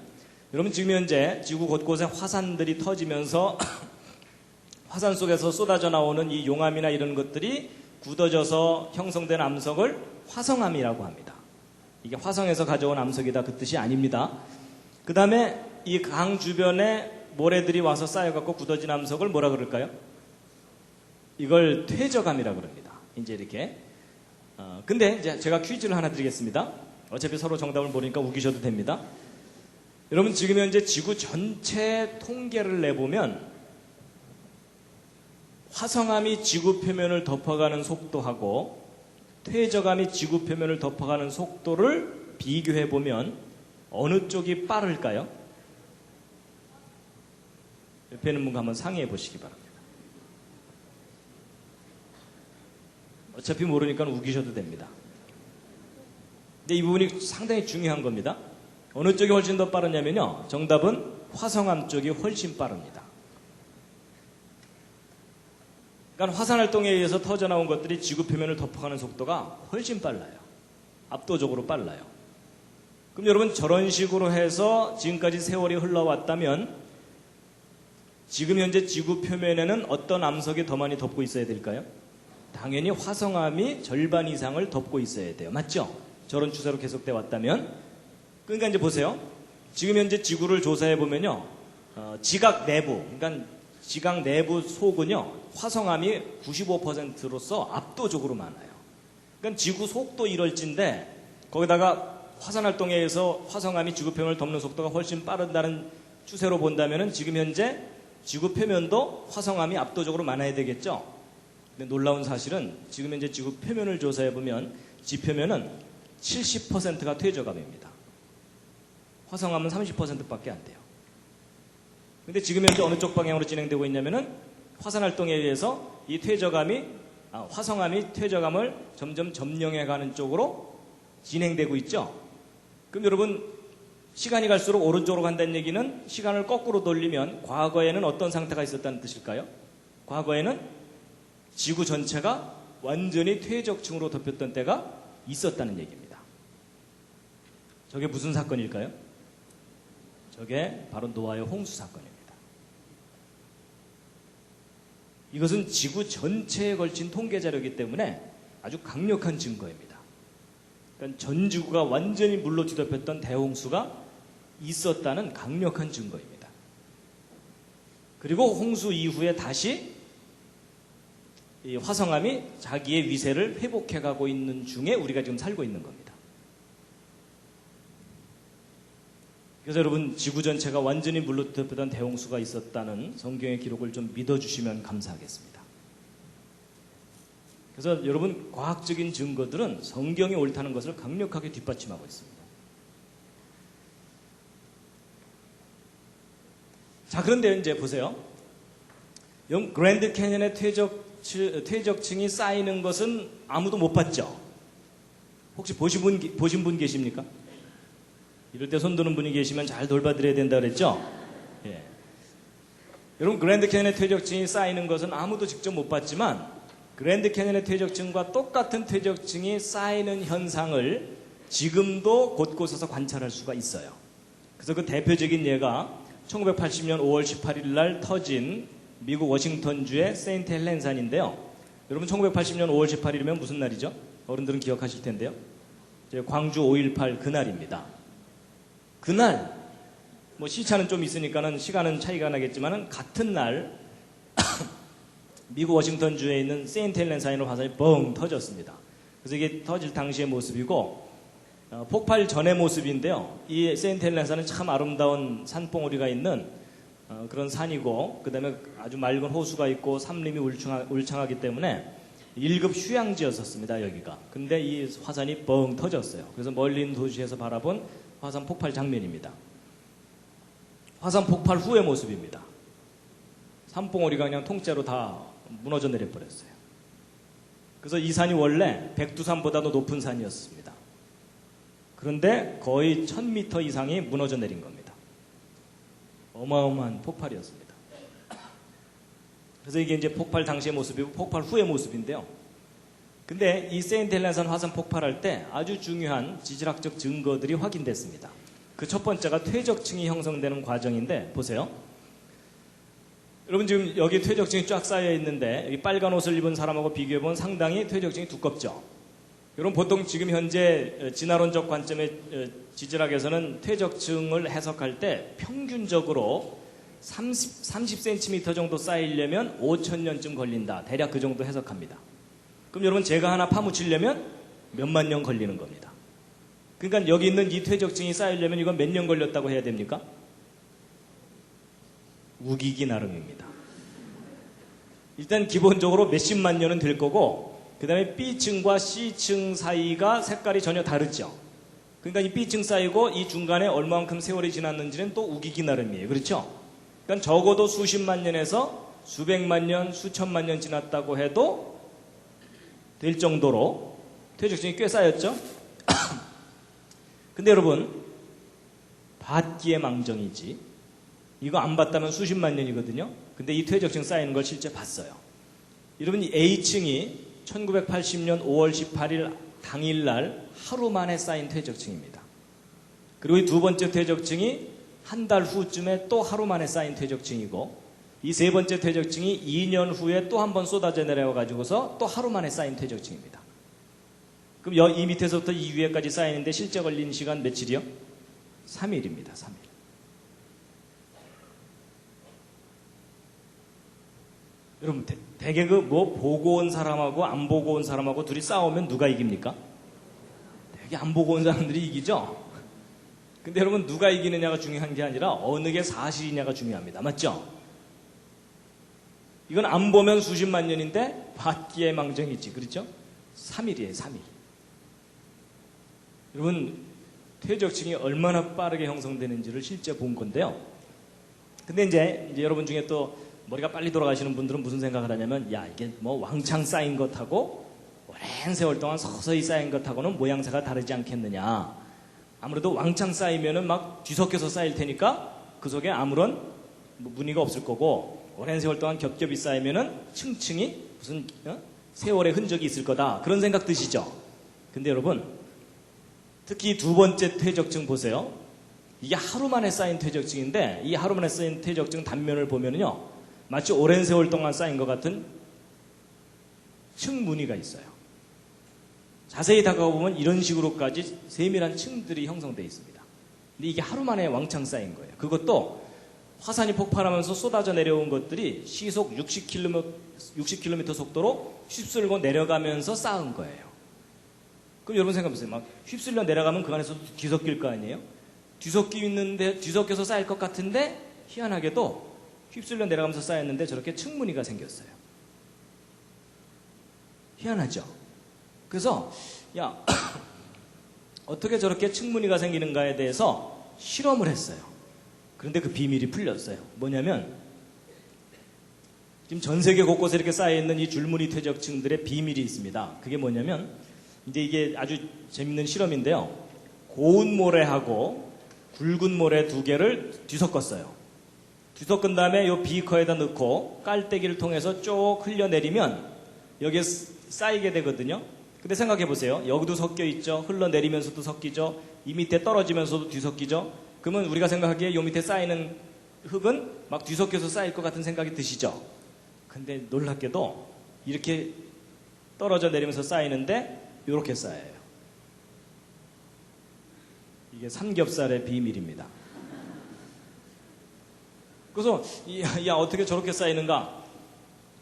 여러분 지금 현재 지구 곳곳에 화산들이 터지면서 화산 속에서 쏟아져 나오는 이 용암이나 이런 것들이 굳어져서 형성된 암석을 화성암이라고 합니다. 이게 화성에서 가져온 암석이다 그 뜻이 아닙니다. 그 다음에 이 강 주변에 모래들이 와서 쌓여갖고 굳어진 암석을 뭐라 그럴까요? 이걸 퇴적암이라고 그럽니다. 이제 이렇게. 근데 이제 제가 퀴즈를 하나 드리겠습니다. 어차피 서로 정답을 모르니까 우기셔도 됩니다. 여러분 지금 현재 지구 전체 통계를 내보면 화성암이 지구 표면을 덮어가는 속도하고 퇴적암이 지구 표면을 덮어가는 속도를 비교해보면 어느 쪽이 빠를까요? 옆에 있는 분과 한번 상의해 보시기 바랍니다. 어차피 모르니까 우기셔도 됩니다. 근데 이 부분이 상당히 중요한 겁니다. 어느 쪽이 훨씬 더 빠르냐면요. 정답은 화성암 쪽이 훨씬 빠릅니다. 그러니까 화산활동에 의해서 터져나온 것들이 지구 표면을 덮어가는 속도가 훨씬 빨라요. 압도적으로 빨라요. 그럼 여러분 저런 식으로 해서 지금까지 세월이 흘러왔다면 지금 현재 지구 표면에는 어떤 암석이 더 많이 덮고 있어야 될까요? 당연히 화성암이 절반 이상을 덮고 있어야 돼요. 맞죠? 저런 추세로 계속돼 왔다면. 그러니까 이제 보세요. 지금 현재 지구를 조사해 보면요. 지각 내부, 그러니까 지각 내부 속은요. 화성암이 95%로서 압도적으로 많아요. 그러니까 지구 속도 이럴진데 거기다가 화산활동에 의해서 화성암이 지구 표면을 덮는 속도가 훨씬 빠른다는 추세로 본다면은 지금 현재 지구 표면도 화성암이 압도적으로 많아야 되겠죠. 근데 놀라운 사실은 지금 현재 지구 표면을 조사해 보면 지표면은 70%가 퇴적암입니다. 화성암은 30%밖에 안 돼요. 근데 지금 현재 어느 쪽 방향으로 진행되고 있냐면은 화산활동에 의해서 이 화성암이 퇴적암을 점점 점령해가는 쪽으로 진행되고 있죠. 그럼 여러분 시간이 갈수록 오른쪽으로 간다는 얘기는 시간을 거꾸로 돌리면 과거에는 어떤 상태가 있었다는 뜻일까요? 과거에는 지구 전체가 완전히 퇴적층으로 덮였던 때가 있었다는 얘기입니다. 저게 무슨 사건일까요? 저게 바로 노아의 홍수 사건입니다. 이것은 지구 전체에 걸친 통계 자료이기 때문에 아주 강력한 증거입니다. 그러니까 전 지구가 완전히 물로 뒤덮였던 대홍수가 있었다는 강력한 증거입니다. 그리고 홍수 이후에 다시 이 화성암이 자기의 위세를 회복해가고 있는 중에 우리가 지금 살고 있는 겁니다. 그래서 여러분 지구 전체가 완전히 물로 뒤덮였던 대홍수가 있었다는 성경의 기록을 좀 믿어주시면 감사하겠습니다. 그래서 여러분 과학적인 증거들은 성경이 옳다는 것을 강력하게 뒷받침하고 있습니다. 자, 그런데 이제 보세요. 그랜드 캐니언의 퇴적층이 쌓이는 것은 아무도 못 봤죠? 혹시 보신 분 계십니까? 이럴 때 손 드는 분이 계시면 잘 돌봐드려야 된다 그랬죠? 예. 여러분 그랜드 캐니언의 퇴적층이 쌓이는 것은 아무도 직접 못 봤지만 그랜드 캐니언의 퇴적층과 똑같은 퇴적층이 쌓이는 현상을 지금도 곳곳에서 관찰할 수가 있어요. 그래서 그 대표적인 예가 1980년 5월 18일 날 터진 미국 워싱턴주의 세인트 헬렌 산인데요. 여러분 1980년 5월 18일이면 무슨 날이죠? 어른들은 기억하실 텐데요. 광주 5.18 그날입니다. 그날 뭐 시차는 좀 있으니까는 시간은 차이가 나겠지만은 같은 날 미국 워싱턴주에 있는 세인트 헬렌 산으로 화산이 뻥 터졌습니다. 그래서 이게 터질 당시의 모습이고 폭발 전의 모습인데요. 이 세인트 헬렌사는 참 아름다운 산봉우리가 있는 그런 산이고, 그 다음에 아주 맑은 호수가 있고 산림이 울창하기 때문에 1급 휴양지였었습니다, 여기가. 근데 이 화산이 뻥 터졌어요. 그래서 멀리 있는 도시에서 바라본 화산 폭발 장면입니다. 화산 폭발 후의 모습입니다. 산봉우리가 그냥 통째로 다 무너져 내려버렸어요. 그래서 이 산이 원래 백두산보다도 높은 산이었습니다. 그런데 거의 1000m 이상이 무너져 내린 겁니다. 어마어마한 폭발이었습니다. 그래서 이게 이제 폭발 당시의 모습이고 폭발 후의 모습인데요. 근데 이 세인트 헬렌산 화산 폭발할 때 아주 중요한 지질학적 증거들이 확인됐습니다. 그 첫 번째가 퇴적층이 형성되는 과정인데, 보세요. 여러분 지금 여기 퇴적층이 쫙 쌓여 있는데, 여기 빨간 옷을 입은 사람하고 비교해보면 상당히 퇴적층이 두껍죠. 여러분 보통 지금 현재 진화론적 관점의 지질학에서는 퇴적층을 해석할 때 평균적으로 30cm 정도 쌓이려면 5000년쯤 걸린다. 대략 그 정도 해석합니다. 그럼 여러분 제가 하나 파묻히려면 몇만 년 걸리는 겁니다. 그러니까 여기 있는 이 퇴적층이 쌓이려면 이건 몇 년 걸렸다고 해야 됩니까? 우기기 나름입니다. 일단 기본적으로 몇십만 년은 될 거고, 그 다음에 B층과 C층 사이가 색깔이 전혀 다르죠. 그러니까 이 B층 사이고 이 중간에 얼마만큼 세월이 지났는지는 또 우기기 나름이에요. 그렇죠? 그러니까 적어도 수십만 년에서 수백만 년, 수천만 년 지났다고 해도 될 정도로 퇴적층이 꽤 쌓였죠? 근데 여러분, 받기의 망정이지. 이거 안 봤다면 수십만 년이거든요. 근데 이 퇴적층 쌓이는 걸 실제 봤어요. 여러분, 이 A층이 1980년 5월 18일 당일날 하루 만에 쌓인 퇴적층입니다. 그리고 이 두 번째 퇴적층이 한 달 후쯤에 또 하루 만에 쌓인 퇴적층이고, 이 세 번째 퇴적층이 2년 후에 또 한 번 쏟아져 내려가지고서 또 하루 만에 쌓인 퇴적층입니다. 그럼 이 밑에서부터 이 위에까지 쌓이는데 실제 걸린 시간 며칠이요? 3일입니다. 3일. 여러분, 대개 보고 온 사람하고 안 보고 온 사람하고 둘이 싸우면 누가 이깁니까? 대개 안 보고 온 사람들이 이기죠? 근데 여러분, 누가 이기느냐가 중요한 게 아니라 어느 게 사실이냐가 중요합니다. 맞죠? 이건 안 보면 수십만 년인데 받기의 망정이지. 그렇죠? 3일이에요. 3일. 여러분, 퇴적층이 얼마나 빠르게 형성되는지를 실제 본 건데요. 근데 이제 여러분 중에 또 머리가 빨리 돌아가시는 분들은 무슨 생각을 하냐면, 야, 이게 뭐 왕창 쌓인 것하고 오랜 세월 동안 서서히 쌓인 것하고는 모양새가 다르지 않겠느냐. 아무래도 왕창 쌓이면은 막 뒤섞여서 쌓일 테니까 그 속에 아무런 무늬가 없을 거고, 오랜 세월 동안 겹겹이 쌓이면은 층층이 무슨 세월의 흔적이 있을 거다. 그런 생각 드시죠? 근데 여러분, 특히 두 번째 퇴적층 보세요. 이게 하루 만에 쌓인 퇴적층인데, 이 하루 만에 쌓인 퇴적층 단면을 보면은요, 마치 오랜 세월 동안 쌓인 것 같은 층 무늬가 있어요. 자세히 다가가보면 이런 식으로까지 세밀한 층들이 형성되어 있습니다. 근데 이게 하루 만에 왕창 쌓인 거예요. 그것도 화산이 폭발하면서 쏟아져 내려온 것들이 시속 60km 속도로 휩쓸고 내려가면서 쌓은 거예요. 그럼 여러분 생각해보세요. 막 휩쓸려 내려가면 그 안에서도 뒤섞일 거 아니에요? 뒤섞여서 쌓일 것 같은데 희한하게도 휩쓸려 내려가면서 쌓였는데 저렇게 층무늬가 생겼어요. 희한하죠? 그래서 야, 어떻게 저렇게 층무늬가 생기는가에 대해서 실험을 했어요. 그런데 그 비밀이 풀렸어요. 뭐냐면, 지금 전 세계 곳곳에 이렇게 쌓여있는 이 줄무늬 퇴적층들의 비밀이 있습니다. 그게 뭐냐면, 이제 이게 아주 재밌는 실험인데요. 고운 모래하고 굵은 모래 두 개를 뒤섞었어요. 뒤섞은 다음에 이 비커에다 넣고 깔때기를 통해서 쭉 흘려내리면 여기에 쌓이게 되거든요. 근데 생각해 보세요. 여기도 섞여 있죠. 흘러내리면서도 섞이죠. 이 밑에 떨어지면서도 뒤섞이죠. 그러면 우리가 생각하기에 이 밑에 쌓이는 흙은 막 뒤섞여서 쌓일 것 같은 생각이 드시죠. 근데 놀랍게도 이렇게 떨어져 내리면서 쌓이는데 이렇게 쌓여요. 이게 삼겹살의 비밀입니다. 그래서 야 어떻게 저렇게 쌓이는가?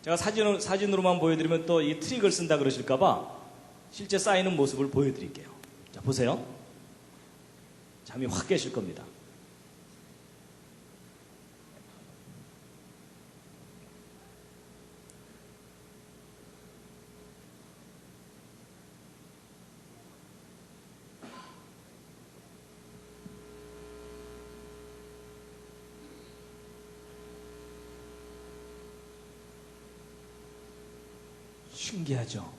제가 사진으로만 보여드리면 또 이 트릭을 쓴다 그러실까봐 실제 쌓이는 모습을 보여드릴게요. 자, 보세요. 잠이 확 깨실 겁니다. 신기하죠?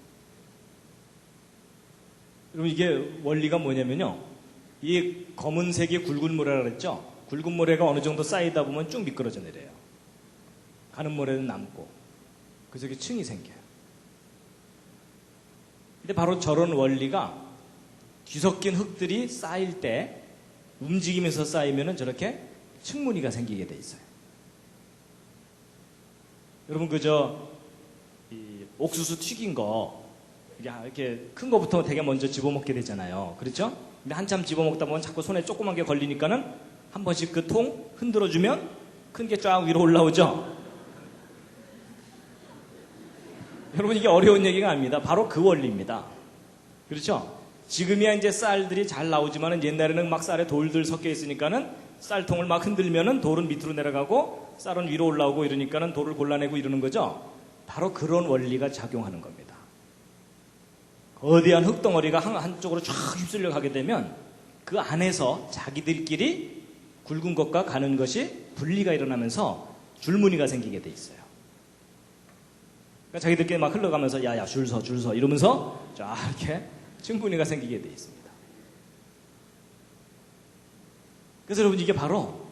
여러분 이게 원리가 뭐냐면요. 이 검은색이 굵은 모래라 그랬죠? 굵은 모래가 어느 정도 쌓이다 보면 쭉 미끄러져 내려요. 가는 모래는 남고. 그래서 이게 층이 생겨요. 근데 바로 저런 원리가 뒤섞인 흙들이 쌓일 때 움직이면서 쌓이면은 저렇게 층무늬가 생기게 돼 있어요. 여러분 이 옥수수 튀긴 거 이렇게 큰 거부터 되게 먼저 집어먹게 되잖아요. 그렇죠? 근데 한참 집어먹다 보면 자꾸 손에 조그만 게 걸리니까는 한 번씩 그 통 흔들어주면 큰 게 쫙 위로 올라오죠? 여러분 이게 어려운 얘기가 아닙니다. 바로 그 원리입니다. 그렇죠? 지금이야 이제 쌀들이 잘 나오지만은 옛날에는 막 쌀에 돌들 섞여 있으니까는 쌀통을 막 흔들면은 돌은 밑으로 내려가고 쌀은 위로 올라오고 이러니까는 돌을 골라내고 이러는 거죠? 바로 그런 원리가 작용하는 겁니다. 거대한 흙덩어리가 한쪽으로 쫙 휩쓸려 가게 되면 그 안에서 자기들끼리 굵은 것과 가는 것이 분리가 일어나면서 줄무늬가 생기게 돼 있어요. 그러니까 자기들끼리 막 흘러가면서 야야 줄 서 이러면서 쫙 이렇게 층무늬가 생기게 돼 있습니다. 그래서 여러분 이게 바로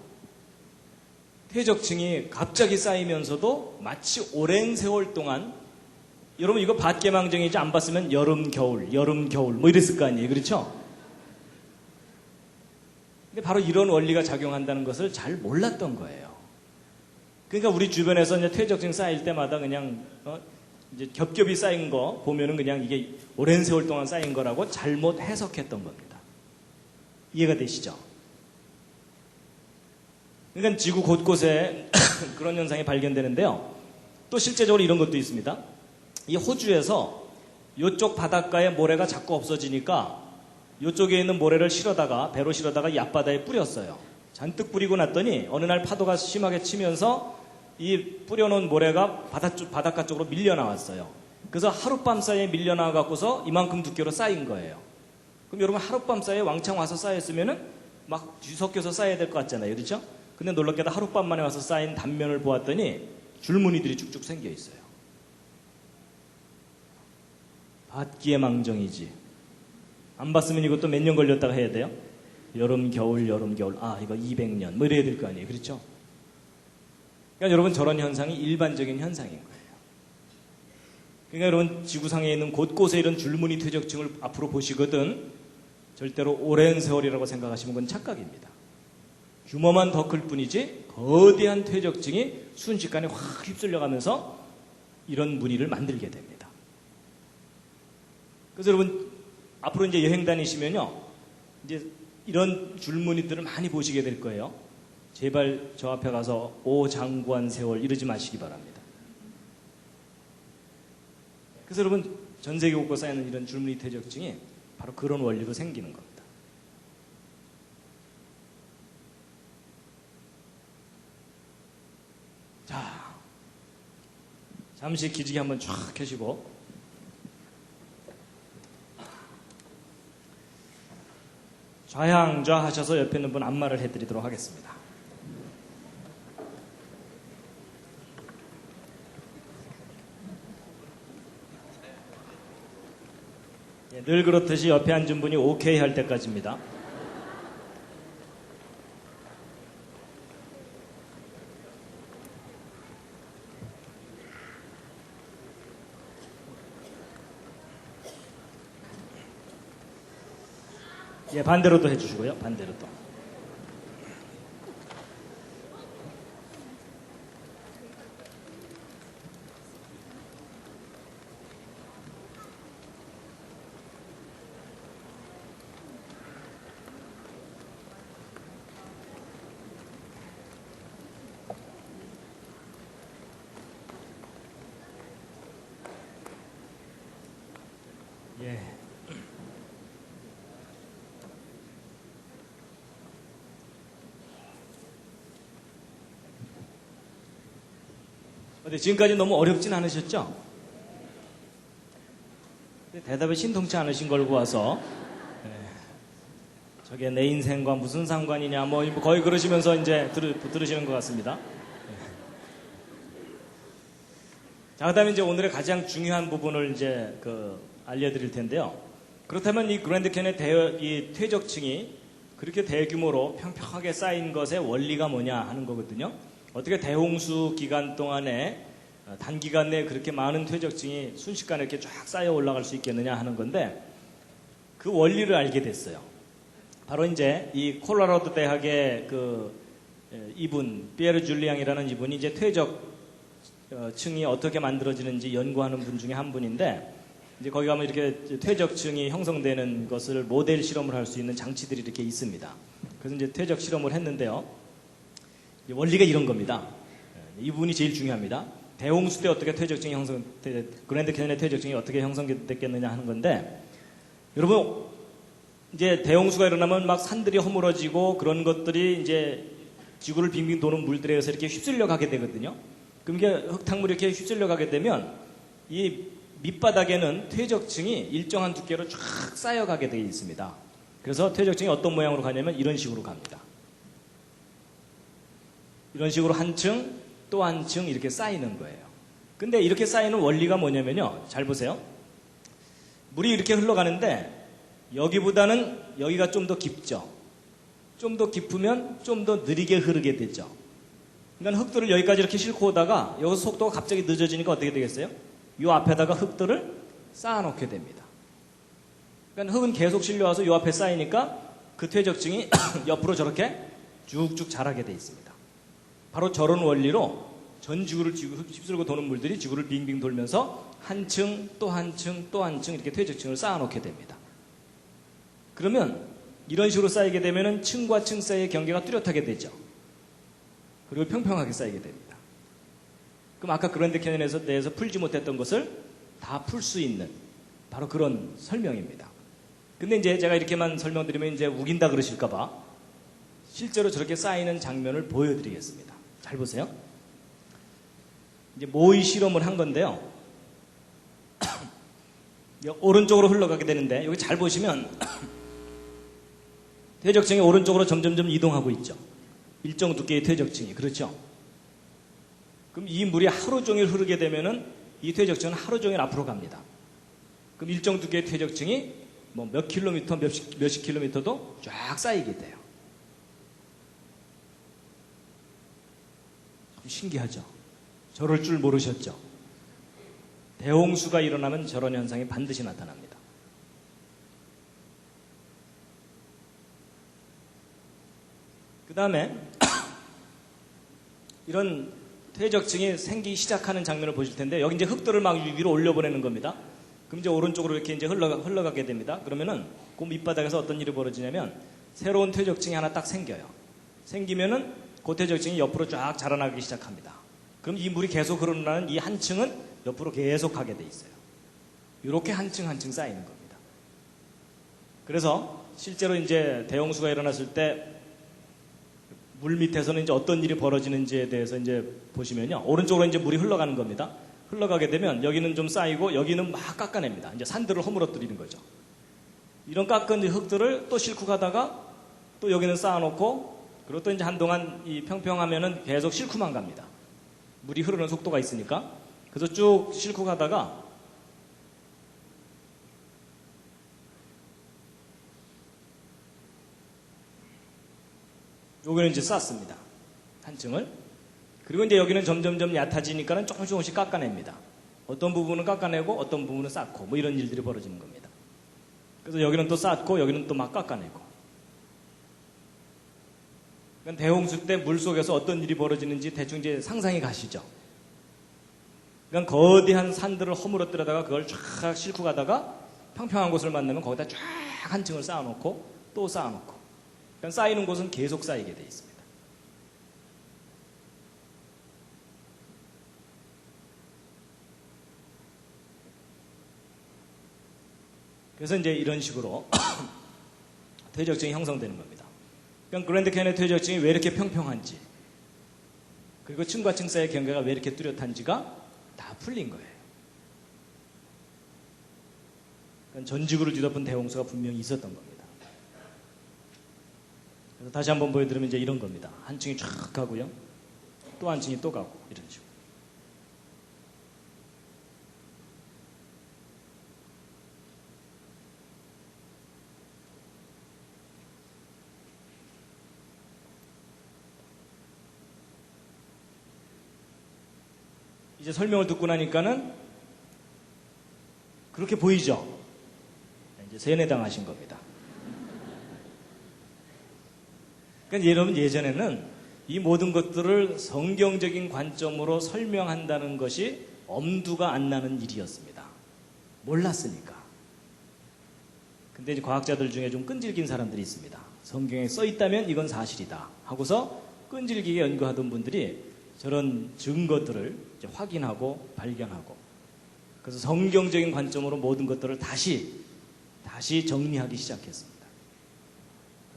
퇴적층이 갑자기 쌓이면서도 마치 오랜 세월 동안 여러분 이거 밭개망정이지 안 봤으면 여름 겨울 뭐 이랬을 거 아니에요. 그렇죠? 근데 바로 이런 원리가 작용한다는 것을 잘 몰랐던 거예요. 그러니까 우리 주변에서 이제 퇴적층 쌓일 때마다 그냥 이제 겹겹이 쌓인 거 보면은 그냥 이게 오랜 세월 동안 쌓인 거라고 잘못 해석했던 겁니다. 이해가 되시죠? 그러니까 지구 곳곳에 그런 현상이 발견되는데요. 또 실제적으로 이런 것도 있습니다. 이 호주에서 이쪽 바닷가에 모래가 자꾸 없어지니까 이쪽에 있는 모래를 배로 실어다가 이 앞바다에 뿌렸어요. 잔뜩 뿌리고 났더니 어느 날 파도가 심하게 치면서 이 뿌려놓은 모래가 바닷가 쪽으로 밀려 나왔어요. 그래서 하룻밤 사이에 밀려 나와갖고서 이만큼 두께로 쌓인 거예요. 그럼 여러분 하룻밤 사이에 왕창 와서 쌓였으면은 막 뒤섞여서 쌓여야 될 것 같잖아요. 그렇죠? 근데 놀랍게도 하룻밤 만에 와서 쌓인 단면을 보았더니 줄무늬들이 쭉쭉 생겨 있어요. 밭기의 망정이지. 안 봤으면 이것도 몇 년 걸렸다가 해야 돼요? 여름, 겨울. 아, 이거 200년. 뭐 이래야 될 거 아니에요. 그렇죠? 그러니까 여러분 저런 현상이 일반적인 현상인 거예요. 그러니까 여러분 지구상에 있는 곳곳에 이런 줄무늬 퇴적층을 앞으로 보시거든 절대로 오랜 세월이라고 생각하시면 그건 착각입니다. 규모만 더 클 뿐이지 거대한 퇴적층이 순식간에 확 휩쓸려가면서 이런 무늬를 만들게 됩니다. 그래서 여러분 앞으로 이제 여행 다니시면요 이제 이런 줄무늬들을 많이 보시게 될 거예요. 제발 저 앞에 가서 오 장구한 세월 이러지 마시기 바랍니다. 그래서 여러분 전 세계 곳곳에 쌓이는 이런 줄무늬 퇴적층이 바로 그런 원리로 생기는 겁니다. 자, 잠시 기지개 한번 쫙 켜시고 좌양좌 하셔서 옆에 있는 분 안마를 해드리도록 하겠습니다. 늘 그렇듯이 옆에 앉은 분이 오케이 할 때까지입니다. 예, 반대로도 해주시고요. 반대로 또. 예. 근데 지금까지 너무 어렵진 않으셨죠? 대답이 신통치 않으신 걸 보아서 저게 내 인생과 무슨 상관이냐 뭐 거의 그러시면서 이제 들으시는 것 같습니다. 자, 그다음에 이제 오늘의 가장 중요한 부분을 이제 알려드릴 텐데요. 그렇다면 이 그랜드 캐니언의 이 퇴적층이 그렇게 대규모로 평평하게 쌓인 것의 원리가 뭐냐 하는 거거든요. 어떻게 대홍수 기간 동안에 단기간 내에 그렇게 많은 퇴적층이 순식간에 이렇게 쫙 쌓여 올라갈 수 있겠느냐 하는 건데 그 원리를 알게 됐어요. 바로 이제 이 콜로라도 대학의 이분 피에르 줄리앙이라는 이분이 이제 퇴적층이 어떻게 만들어지는지 연구하는 분 중에 한 분인데 이제 거기 가면 이렇게 퇴적층이 형성되는 것을 모델 실험을 할 수 있는 장치들이 이렇게 있습니다. 그래서 이제 퇴적 실험을 했는데요. 원리가 이런 겁니다. 이 부분이 제일 중요합니다. 대홍수 때 어떻게 퇴적층이 그랜드 캐니언의 퇴적층이 어떻게 형성됐겠느냐 하는 건데, 여러분, 이제 대홍수가 일어나면 막 산들이 허물어지고 그런 것들이 이제 지구를 빙빙 도는 물들에 의해서 이렇게 휩쓸려 가게 되거든요. 그럼 이게 흙탕물이 이렇게 휩쓸려 가게 되면 이 밑바닥에는 퇴적층이 일정한 두께로 쫙 쌓여가게 되어 있습니다. 그래서 퇴적층이 어떤 모양으로 가냐면 이런 식으로 갑니다. 이런 식으로 한 층, 또 한 층 이렇게 쌓이는 거예요. 근데 이렇게 쌓이는 원리가 뭐냐면요. 잘 보세요. 물이 이렇게 흘러가는데 여기보다는 여기가 좀 더 깊죠. 좀 더 깊으면 좀 더 느리게 흐르게 되죠. 그러니까 흙들을 여기까지 이렇게 싣고 오다가 여기서 속도가 갑자기 늦어지니까 어떻게 되겠어요? 이 앞에다가 흙들을 쌓아놓게 됩니다. 그러니까 흙은 계속 실려와서 이 앞에 쌓이니까 그 퇴적층이 옆으로 저렇게 쭉쭉 자라게 돼 있습니다. 바로 저런 원리로 전 지구를 휩쓸고 도는 물들이 지구를 빙빙 돌면서 한 층, 또 한 층, 또 한 층 이렇게 퇴적층을 쌓아놓게 됩니다. 그러면 이런 식으로 쌓이게 되면 층과 층 사이의 경계가 뚜렷하게 되죠. 그리고 평평하게 쌓이게 됩니다. 그럼 아까 그랜드 캐니언에 대해서 풀지 못했던 것을 다 풀 수 있는 바로 그런 설명입니다. 근데 이제 제가 이렇게만 설명드리면 이제 우긴다 그러실까봐 실제로 저렇게 쌓이는 장면을 보여드리겠습니다. 잘 보세요. 이제 모의 실험을 한 건데요. 오른쪽으로 흘러가게 되는데 여기 잘 보시면 퇴적층이 오른쪽으로 점점점 이동하고 있죠. 일정 두께의 퇴적층이. 그렇죠? 그럼 이 물이 하루 종일 흐르게 되면은 이 퇴적층은 하루 종일 앞으로 갑니다. 그럼 일정 두께의 퇴적층이 뭐 몇 킬로미터, 몇십 킬로미터도 쫙 쌓이게 돼요. 신기하죠? 저럴 줄 모르셨죠? 대홍수가 일어나면 저런 현상이 반드시 나타납니다. 그 다음에 이런 퇴적층이 생기기 시작하는 장면을 보실 텐데 여기 이제 흙들을 막 위로 올려보내는 겁니다. 그럼 이제 오른쪽으로 이렇게 이제 흘러가게 됩니다. 그러면은 그 밑바닥에서 어떤 일이 벌어지냐면 새로운 퇴적층이 하나 딱 생겨요. 생기면은 그 퇴적층이 옆으로 쫙 자라나기 시작합니다. 그럼 이 물이 계속 흐르는 이 한 층은 옆으로 계속 가게 돼 있어요. 이렇게 한 층 한 층 쌓이는 겁니다. 그래서 실제로 이제 대홍수가 일어났을 때 물 밑에서는 이제 어떤 일이 벌어지는지에 대해서 이제 보시면요. 오른쪽으로 이제 물이 흘러가는 겁니다. 흘러가게 되면 여기는 좀 쌓이고 여기는 막 깎아냅니다. 이제 산들을 허물어뜨리는 거죠. 이런 깎은 흙들을 또 싣고 가다가 또 여기는 쌓아놓고 그리고 또 이제 한동안 이 평평하면은 계속 싣고만 갑니다. 물이 흐르는 속도가 있으니까. 그래서 쭉 싣고 가다가 여기는 이제 쌓습니다. 한 층을. 그리고 이제 여기는 점점점 얕아지니까는 조금씩 깎아냅니다. 어떤 부분은 깎아내고 어떤 부분은 쌓고 뭐 이런 일들이 벌어지는 겁니다. 그래서 여기는 또 쌓고 여기는 또 막 깎아내고. 그러니까 대홍수 때 물속에서 어떤 일이 벌어지는지 대충 이제 상상이 가시죠. 그러니까 거대한 산들을 허물어뜨려다가 그걸 쫙 싣고 가다가 평평한 곳을 만나면 거기다 쫙 한 층을 쌓아놓고 또 쌓아놓고. 그러니까 쌓이는 곳은 계속 쌓이게 돼 있습니다. 그래서 이제 이런 식으로 퇴적층이 형성되는 겁니다. 그러니까 그랜드 캐니언 퇴적층이 왜 이렇게 평평한지 그리고 층과 층 사이의 경계가 왜 이렇게 뚜렷한지가 다 풀린 거예요. 그러니까 전지구를 뒤덮은 대홍수가 분명히 있었던 겁니다. 그래서 다시 한번 보여드리면 이제 이런 겁니다. 한 층이 쫙 가고요. 또 한 층이 또 가고 이런 식으로. 이제 설명을 듣고 나니까는 그렇게 보이죠? 이제 세뇌당하신 겁니다. 그러니까 여러분 예전에는 이 모든 것들을 성경적인 관점으로 설명한다는 것이 엄두가 안 나는 일이었습니다. 몰랐으니까. 근데 이제 과학자들 중에 좀 끈질긴 사람들이 있습니다. 성경에 써 있다면 이건 사실이다 하고서 끈질기게 연구하던 분들이 저런 증거들을 이제 확인하고 발견하고 그래서 성경적인 관점으로 모든 것들을 다시 정리하기 시작했습니다.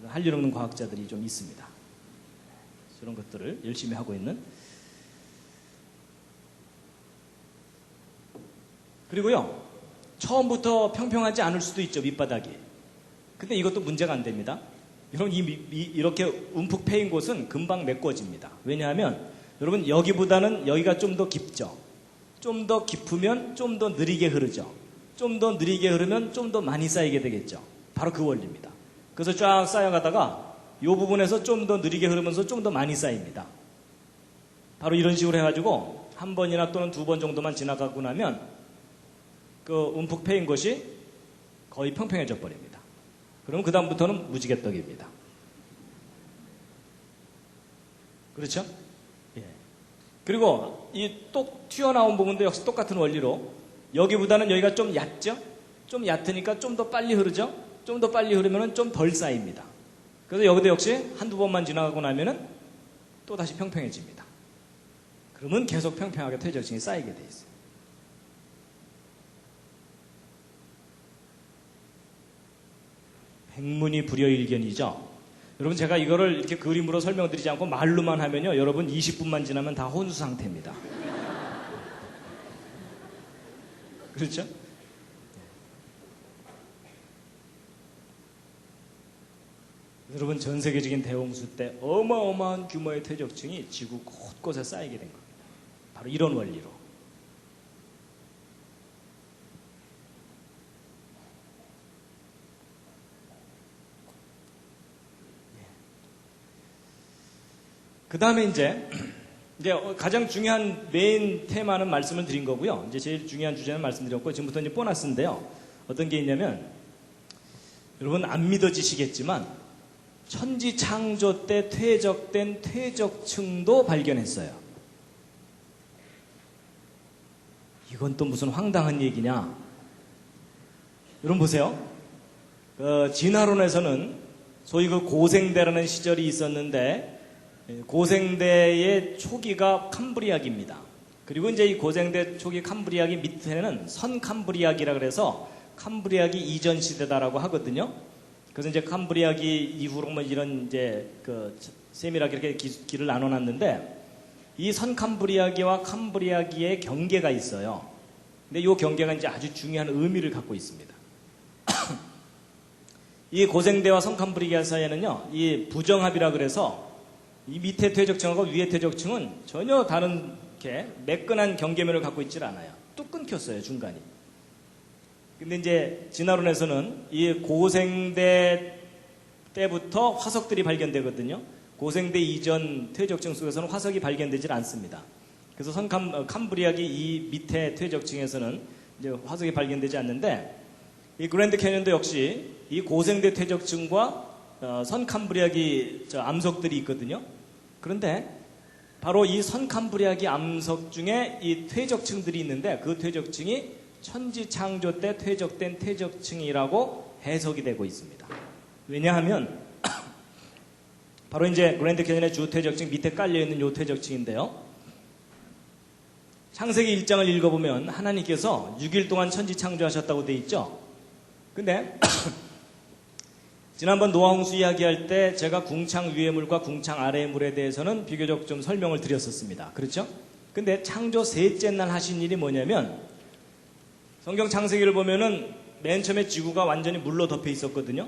할 일 없는 과학자들이 좀 있습니다. 그런 것들을 열심히 하고 있는. 그리고요, 처음부터 평평하지 않을 수도 있죠, 밑바닥이. 근데 이것도 문제가 안 됩니다. 이렇게 움푹 패인 곳은 금방 메꿔집니다. 왜냐하면 여러분 여기보다는 여기가 좀 더 깊죠. 좀 더 깊으면 좀 더 느리게 흐르죠. 좀 더 느리게 흐르면 좀 더 많이 쌓이게 되겠죠. 바로 그 원리입니다. 그래서 쫙 쌓여가다가 이 부분에서 좀 더 느리게 흐르면서 좀 더 많이 쌓입니다. 바로 이런 식으로 해가지고 한 번이나 또는 두 번 정도만 지나가고 나면 그 움푹 패인 것이 거의 평평해져 버립니다. 그러면 그 다음부터는 무지개떡입니다. 그렇죠? 예. 그리고 이 똑 튀어나온 부분도 역시 똑같은 원리로 여기보다는 여기가 좀 얕죠? 좀 얕으니까 좀 더 빨리 흐르죠? 좀 더 빨리 흐르면 좀 덜 쌓입니다. 그래서 여기도 역시 한두 번만 지나가고 나면은 또 다시 평평해집니다. 그러면 계속 평평하게 퇴적층이 쌓이게 돼 있어요. 백문이 불여일견이죠. 여러분 제가 이거를 이렇게 그림으로 설명드리지 않고 말로만 하면요, 여러분 20분만 지나면 다 혼수 상태입니다. 그렇죠? 여러분 전 세계적인 대홍수 때 어마어마한 규모의 퇴적층이 지구 곳곳에 쌓이게 된 겁니다. 바로 이런 원리로. 그 다음에 이제 가장 중요한 메인 테마는 말씀을 드린 거고요. 이제 제일 중요한 주제는 말씀드렸고, 지금부터 이제 보너스인데요. 어떤 게 있냐면, 여러분 안 믿어지시겠지만, 천지 창조 때 퇴적된 퇴적층도 발견했어요. 이건 또 무슨 황당한 얘기냐? 여러분 보세요. 진화론에서는 소위 그 고생대라는 시절이 있었는데, 고생대의 초기가 캄브리아기입니다. 그리고 이제 이 고생대 초기 캄브리아기 밑에는 선캄브리아기라 그래서 캄브리아기 이전 시대다라고 하거든요. 그래서 이제 캄브리아기 이후로 뭐 이런 이제 그 세밀하게 이렇게 길을 나눠놨는데, 이 선캄브리아기와 캄브리아기의 경계가 있어요. 근데 이 경계가 이제 아주 중요한 의미를 갖고 있습니다. 이 고생대와 선캄브리아 사이에는요, 이 부정합이라 그래서 이 밑에 퇴적층하고 위에 퇴적층은 전혀 다른 이렇게 매끈한 경계면을 갖고 있질 않아요. 뚝 끊겼어요, 중간이. 근데 이제 진화론에서는 이 고생대 때부터 화석들이 발견되거든요. 고생대 이전 퇴적층 속에서는 화석이 발견되질 않습니다. 그래서 캄브리아기 이 밑에 퇴적층에서는 이제 화석이 발견되지 않는데, 이 그랜드 캐년도 역시 이 고생대 퇴적층과 선캄브리아기 암석들이 있거든요. 그런데 바로 이 선캄브리아기 암석 중에 이 퇴적층들이 있는데, 그 퇴적층이 천지 창조 때 퇴적된 퇴적층이라고 해석이 되고 있습니다. 왜냐하면 바로 이제 그랜드 캐년의 주 퇴적층 밑에 깔려 있는 요 퇴적층인데요. 창세기 1장을 읽어보면 하나님께서 6일 동안 천지 창조하셨다고 돼 있죠. 근데 지난번 노아홍수 이야기할 때 제가 궁창 위의 물과 궁창 아래의 물에 대해서는 비교적 좀 설명을 드렸었습니다. 그렇죠? 근데 창조 셋째 날 하신 일이 뭐냐면 성경 창세기를 보면은 맨 처음에 지구가 완전히 물로 덮여 있었거든요.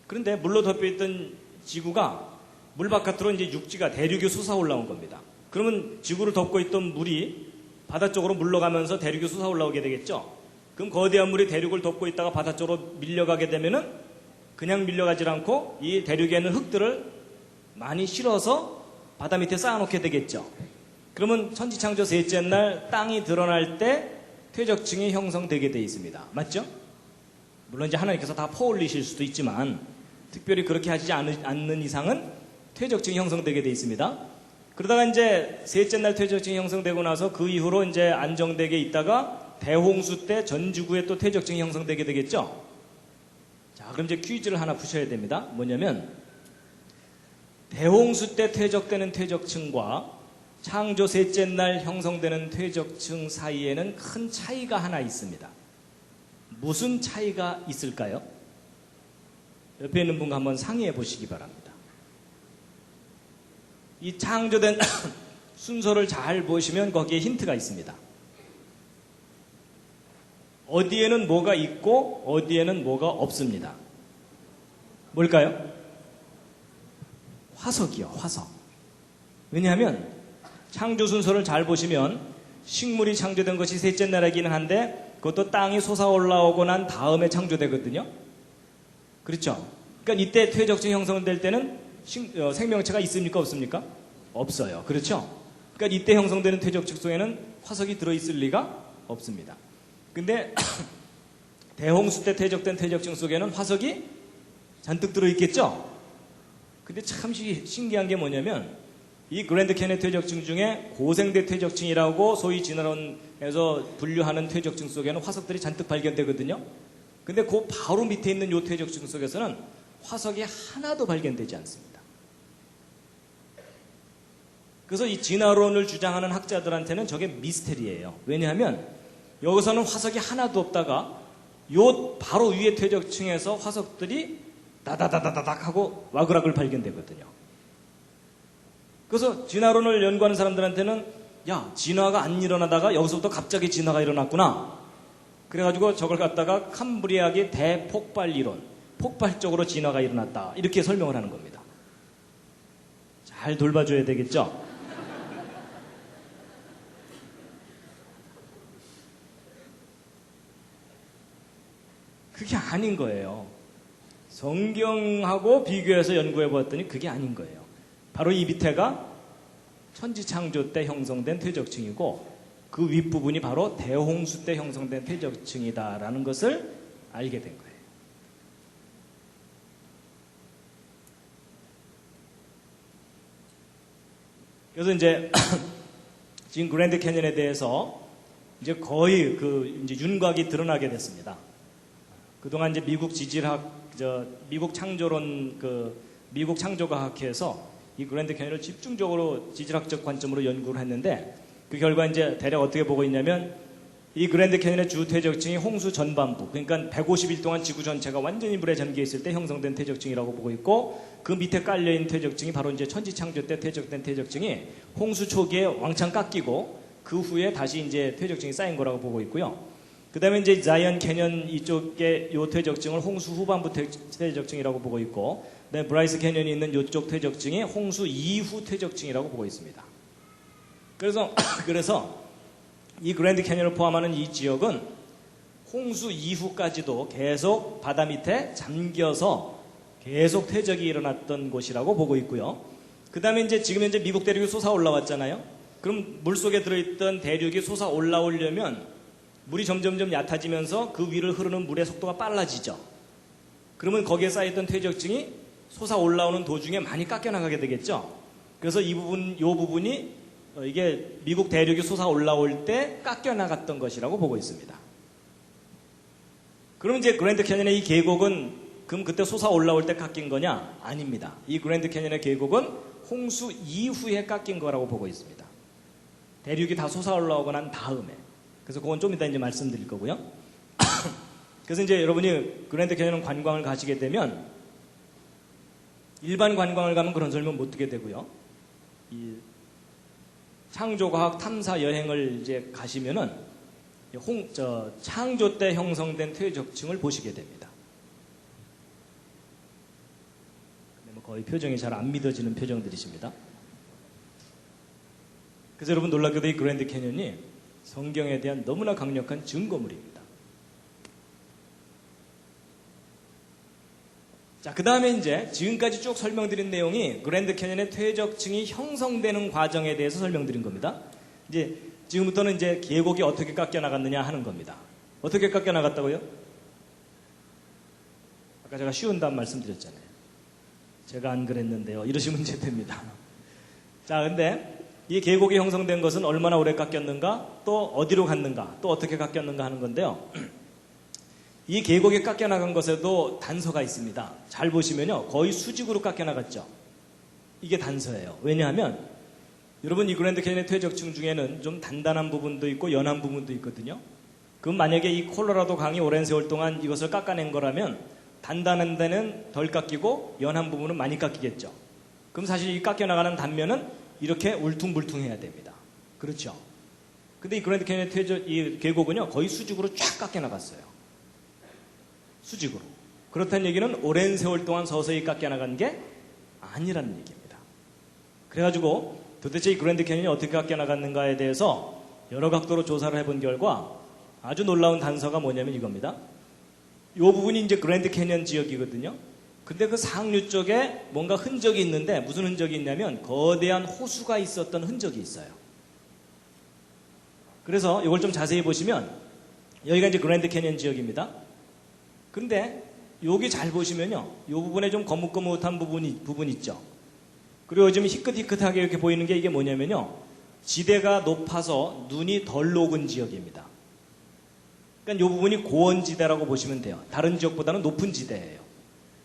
그런데 물로 덮여 있던 지구가 물 바깥으로 이제 육지가 대륙이 솟아 올라온 겁니다. 그러면 지구를 덮고 있던 물이 바다 쪽으로 물러가면서 대륙이 솟아 올라오게 되겠죠. 그럼 거대한 물이 대륙을 덮고 있다가 바다 쪽으로 밀려가게 되면은 그냥 밀려가지 않고 이 대륙에 있는 흙들을 많이 실어서 바다 밑에 쌓아놓게 되겠죠. 그러면 천지창조 셋째 날 땅이 드러날 때 퇴적층이 형성되게 되어 있습니다. 맞죠? 물론 이제 하나님께서 다 퍼올리실 수도 있지만 특별히 그렇게 하지 않는 이상은 퇴적층이 형성되게 되어 있습니다. 그러다가 이제 셋째 날 퇴적층이 형성되고 나서 그 이후로 이제 안정되게 있다가 대홍수 때 전 지구에 또 퇴적층이 형성되게 되겠죠. 자, 그럼 이제 퀴즈를 하나 푸셔야 됩니다. 뭐냐면 대홍수 때 퇴적되는 퇴적층과 창조 셋째 날 형성되는 퇴적층 사이에는 큰 차이가 하나 있습니다. 무슨 차이가 있을까요? 옆에 있는 분과 한번 상의해 보시기 바랍니다. 이 창조된 순서를 잘 보시면 거기에 힌트가 있습니다. 어디에는 뭐가 있고 어디에는 뭐가 없습니다. 뭘까요? 화석이요, 화석. 왜냐하면 창조 순서를 잘 보시면 식물이 창조된 것이 셋째 날이기는 한데 그것도 땅이 솟아 올라오고 난 다음에 창조되거든요. 그렇죠? 그러니까 이때 퇴적층 형성될 때는 생명체가 있습니까? 없습니까? 없어요. 그렇죠? 그러니까 이때 형성되는 퇴적층 속에는 화석이 들어있을 리가 없습니다. 근데 대홍수 때 퇴적된 퇴적층 속에는 화석이 잔뜩 들어있겠죠? 근데 참 신기한 게 뭐냐면 이 그랜드 캐니언 퇴적층 중에 고생대 퇴적층이라고 소위 진화론에서 분류하는 퇴적층 속에는 화석들이 잔뜩 발견되거든요. 근데 그 바로 밑에 있는 이 퇴적층 속에서는 화석이 하나도 발견되지 않습니다. 그래서 이 진화론을 주장하는 학자들한테는 저게 미스테리예요. 왜냐하면 여기서는 화석이 하나도 없다가 요 바로 위에 퇴적층에서 화석들이 다다다다닥 하고 와그락을 발견되거든요. 그래서 진화론을 연구하는 사람들한테는 야, 진화가 안 일어나다가 여기서부터 갑자기 진화가 일어났구나. 그래가지고 저걸 갖다가 캄브리아의 대폭발 이론, 폭발적으로 진화가 일어났다. 이렇게 설명을 하는 겁니다. 잘 돌봐줘야 되겠죠? 그게 아닌 거예요. 성경하고 비교해서 연구해 보았더니 그게 아닌 거예요. 바로 이 밑에가 천지창조 때 형성된 퇴적층이고 그 윗부분이 바로 대홍수 때 형성된 퇴적층이다라는 것을 알게 된 거예요. 그래서 이제 지금 그랜드 캐니언에 대해서 이제 거의 이제 윤곽이 드러나게 됐습니다. 그동안 이제 미국 지질학, 미국 창조론, 미국 창조과학회에서 이 그랜드 캐니언을 집중적으로 지질학적 관점으로 연구를 했는데 그 결과 이제 대략 어떻게 보고 있냐면 이 그랜드 캐니언의 주 퇴적층이 홍수 전반부, 그러니까 150일 동안 지구 전체가 완전히 물에 잠겨 있을 때 형성된 퇴적층이라고 보고 있고 그 밑에 깔려있는 퇴적층이 바로 이제 천지창조 때 퇴적된 퇴적층이 홍수 초기에 왕창 깎이고 그 후에 다시 이제 퇴적층이 쌓인 거라고 보고 있고요. 그 다음에 이제 자이언 캐년 이쪽에 요 퇴적층을 홍수 후반부 퇴적층이라고 보고 있고, 그다음에 브라이스 캐년이 있는 이쪽 퇴적층이 홍수 이후 퇴적층이라고 보고 있습니다. 그래서 이 그랜드 캐년을 포함하는 이 지역은 홍수 이후까지도 계속 바다 밑에 잠겨서 계속 퇴적이 일어났던 곳이라고 보고 있고요. 그 다음에 이제 지금 현재 미국 대륙이 솟아 올라왔잖아요. 그럼 물속에 들어있던 대륙이 솟아 올라오려면 물이 점점점 얕아지면서 그 위를 흐르는 물의 속도가 빨라지죠. 그러면 거기에 쌓였던 퇴적층이 솟아 올라오는 도중에 많이 깎여나가게 되겠죠. 그래서 요 부분이 이게 미국 대륙이 솟아 올라올 때 깎여나갔던 것이라고 보고 있습니다. 그럼 이제 그랜드 캐니언의 이 계곡은 그럼 그때 솟아 올라올 때 깎인 거냐? 아닙니다. 이 그랜드 캐니언의 계곡은 홍수 이후에 깎인 거라고 보고 있습니다. 대륙이 다 솟아 올라오고 난 다음에. 그래서 그건 좀 이따 이제 말씀드릴 거고요. 그래서 이제 여러분이 그랜드 캐니언 관광을 가시게 되면 일반 관광을 가면 그런 설명 못 듣게 되고요. 이 창조과학 탐사 여행을 이제 가시면은 창조 때 형성된 퇴적층을 보시게 됩니다. 근데 뭐 거의 표정이 잘 안 믿어지는 표정들이십니다. 그래서 여러분 놀랍게도 이 그랜드 캐년이 성경에 대한 너무나 강력한 증거물입니다. 자, 그 다음에 이제 지금까지 쭉 설명드린 내용이 그랜드 캐년의 퇴적층이 형성되는 과정에 대해서 설명드린 겁니다. 이제 지금부터는 이제 계곡이 어떻게 깎여 나갔느냐 하는 겁니다. 어떻게 깎여 나갔다고요? 아까 제가 쉬운 답 말씀드렸잖아요. 제가 안 그랬는데요. 이러시면 이제 됩니다. 자, 근데 이 계곡이 형성된 것은 얼마나 오래 깎였는가, 또 어디로 갔는가, 또 어떻게 깎였는가 하는 건데요. 이 계곡이 깎여 나간 것에도 단서가 있습니다. 잘 보시면요, 거의 수직으로 깎여 나갔죠. 이게 단서예요. 왜냐하면 여러분 이 그랜드 캐니언의 퇴적층 중에는 좀 단단한 부분도 있고 연한 부분도 있거든요. 그럼 만약에 이 콜로라도 강이 오랜 세월 동안 이것을 깎아낸 거라면 단단한 데는 덜 깎이고 연한 부분은 많이 깎이겠죠. 그럼 사실 이 깎여 나가는 단면은 이렇게 울퉁불퉁해야 됩니다. 그렇죠? 근데 이 그랜드 캐니언의 이 계곡은요 거의 수직으로 쫙 깎여 나갔어요. 수직으로. 그렇다는 얘기는 오랜 세월 동안 서서히 깎여 나간 게 아니라는 얘기입니다. 그래가지고 도대체 이 그랜드 캐니언이 어떻게 깎여 나갔는가에 대해서 여러 각도로 조사를 해본 결과 아주 놀라운 단서가 뭐냐면 이겁니다. 이 부분이 이제 그랜드 캐니언 지역이거든요. 근데 그 상류 쪽에 뭔가 흔적이 있는데 무슨 흔적이 있냐면 거대한 호수가 있었던 흔적이 있어요. 그래서 이걸 좀 자세히 보시면 여기가 이제 그랜드 캐니언 지역입니다. 근데 여기 잘 보시면요, 이 부분에 좀 거뭇거뭇한 부분 있죠. 그리고 요즘 희끗희끗하게 이렇게 보이는 게 이게 뭐냐면요, 지대가 높아서 눈이 덜 녹은 지역입니다. 그러니까 이 부분이 고원지대라고 보시면 돼요. 다른 지역보다는 높은 지대예요.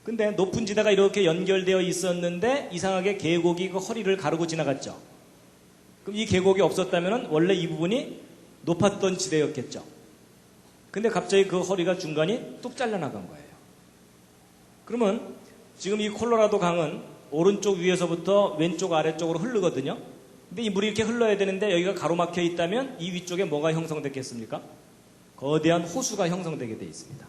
근데 높은 지대가 이렇게 연결되어 있었는데 이상하게 계곡이 그 허리를 가르고 지나갔죠. 그럼 이 계곡이 없었다면 원래 이 부분이 높았던 지대였겠죠. 근데 갑자기 그 허리가 중간이 뚝 잘려나간 거예요. 그러면 지금 이 콜로라도 강은 오른쪽 위에서부터 왼쪽 아래쪽으로 흐르거든요. 근데 이 물이 이렇게 흘러야 되는데 여기가 가로막혀 있다면 이 위쪽에 뭐가 형성됐겠습니까? 거대한 호수가 형성되게 돼 있습니다.